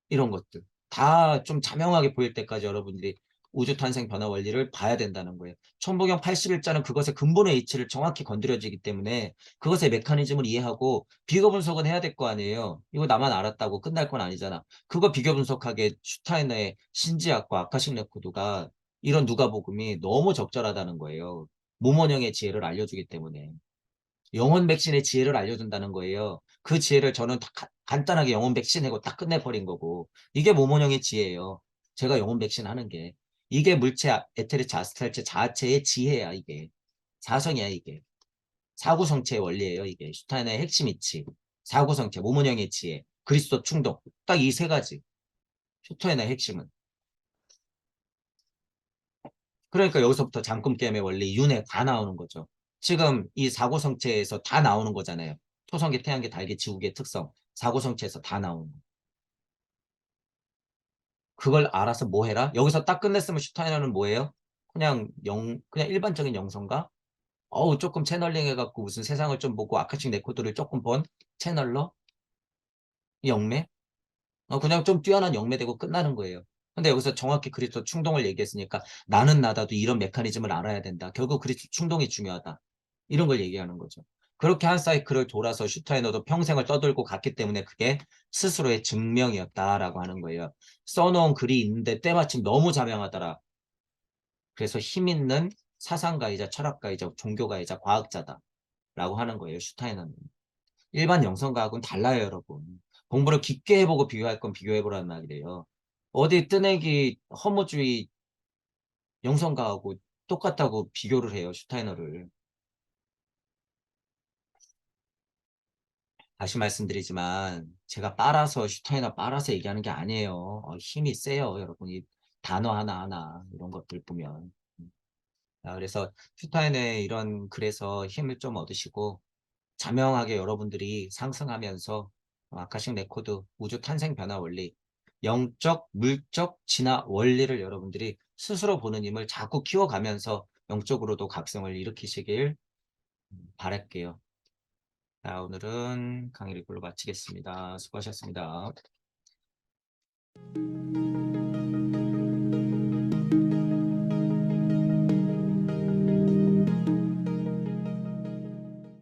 이런 것들. 다 좀 자명하게 보일 때까지 여러분들이 우주 탄생 변화 원리를 봐야 된다는 거예요. 천부경 81자는 그것의 근본의 이치를 정확히 건드려지기 때문에 그것의 메커니즘을 이해하고 비교 분석은 해야 될 거 아니에요. 이거 나만 알았다고 끝날 건 아니잖아. 그거 비교 분석하기에 슈타이너의 신지학과 아카식 레코드가 이런 누가복음이 너무 적절하다는 거예요. 모모령의 지혜를 알려주기 때문에. 영혼 백신의 지혜를 알려준다는 거예요. 그 지혜를 저는 다 간단하게 영혼 백신 하고 딱 끝내버린 거고 이게 모모령의 지혜예요. 제가 영혼 백신 하는 게 이게 물체 에테르체 아스트랄체 자체의 지혜야 이게 사성이야 이게 사구성체의 원리예요 이게 슈타인의 핵심 이치 사구성체 모모령의 지혜 그리스도 충동 딱 이 세 가지 슈타인의 핵심은 그러니까 여기서부터 잠금 게임의 원리, 윤회 다 나오는 거죠. 지금 이 사고성체에서 다 나오는 거잖아요. 초성계, 태양계, 달계, 지구계 특성. 사고성체에서 다 나오는 거. 그걸 알아서 뭐 해라? 여기서 딱 끝냈으면 슈타이너는 뭐예요? 그냥 일반적인 영성가? 조금 채널링 해갖고 무슨 세상을 좀 보고 아카식 레코드를 조금 본 채널러? 영매? 그냥 좀 뛰어난 영매되고 끝나는 거예요. 근데 여기서 정확히 그리스도 충동을 얘기했으니까 나는 나다도 이런 메커니즘을 알아야 된다. 결국 그리스도 충동이 중요하다. 이런 걸 얘기하는 거죠. 그렇게 한 사이클을 돌아서 슈타이너도 평생을 떠들고 갔기 때문에 그게 스스로의 증명이었다라고 하는 거예요. 써놓은 글이 있는데 때마침 너무 자명하더라. 그래서 힘 있는 사상가이자 철학가이자 종교가이자 과학자다라고 하는 거예요. 슈타이너는. 일반 영성과학은 달라요, 여러분. 공부를 깊게 해보고 비교할 건 비교해보라는 말이래요. 어디 뜨내기 허무주의 영성과하고 똑같다고 비교를 해요, 슈타이너를. 다시 말씀드리지만 제가 빨아서 슈타이너 빨아서 얘기하는 게 아니에요. 힘이 세요, 여러분이 단어 하나하나 이런 것들 보면. 그래서 슈타이너의 이런 글에서 힘을 좀 얻으시고 자명하게 여러분들이 상승하면서 아카식 레코드, 우주 탄생 변화 원리, 영적, 물적 진화 원리를 여러분들이 스스로 보는 힘을 자꾸 키워가면서 영적으로도 각성을 일으키시길 바랄게요. 자, 오늘은 강의를 이걸로 마치겠습니다. 수고하셨습니다.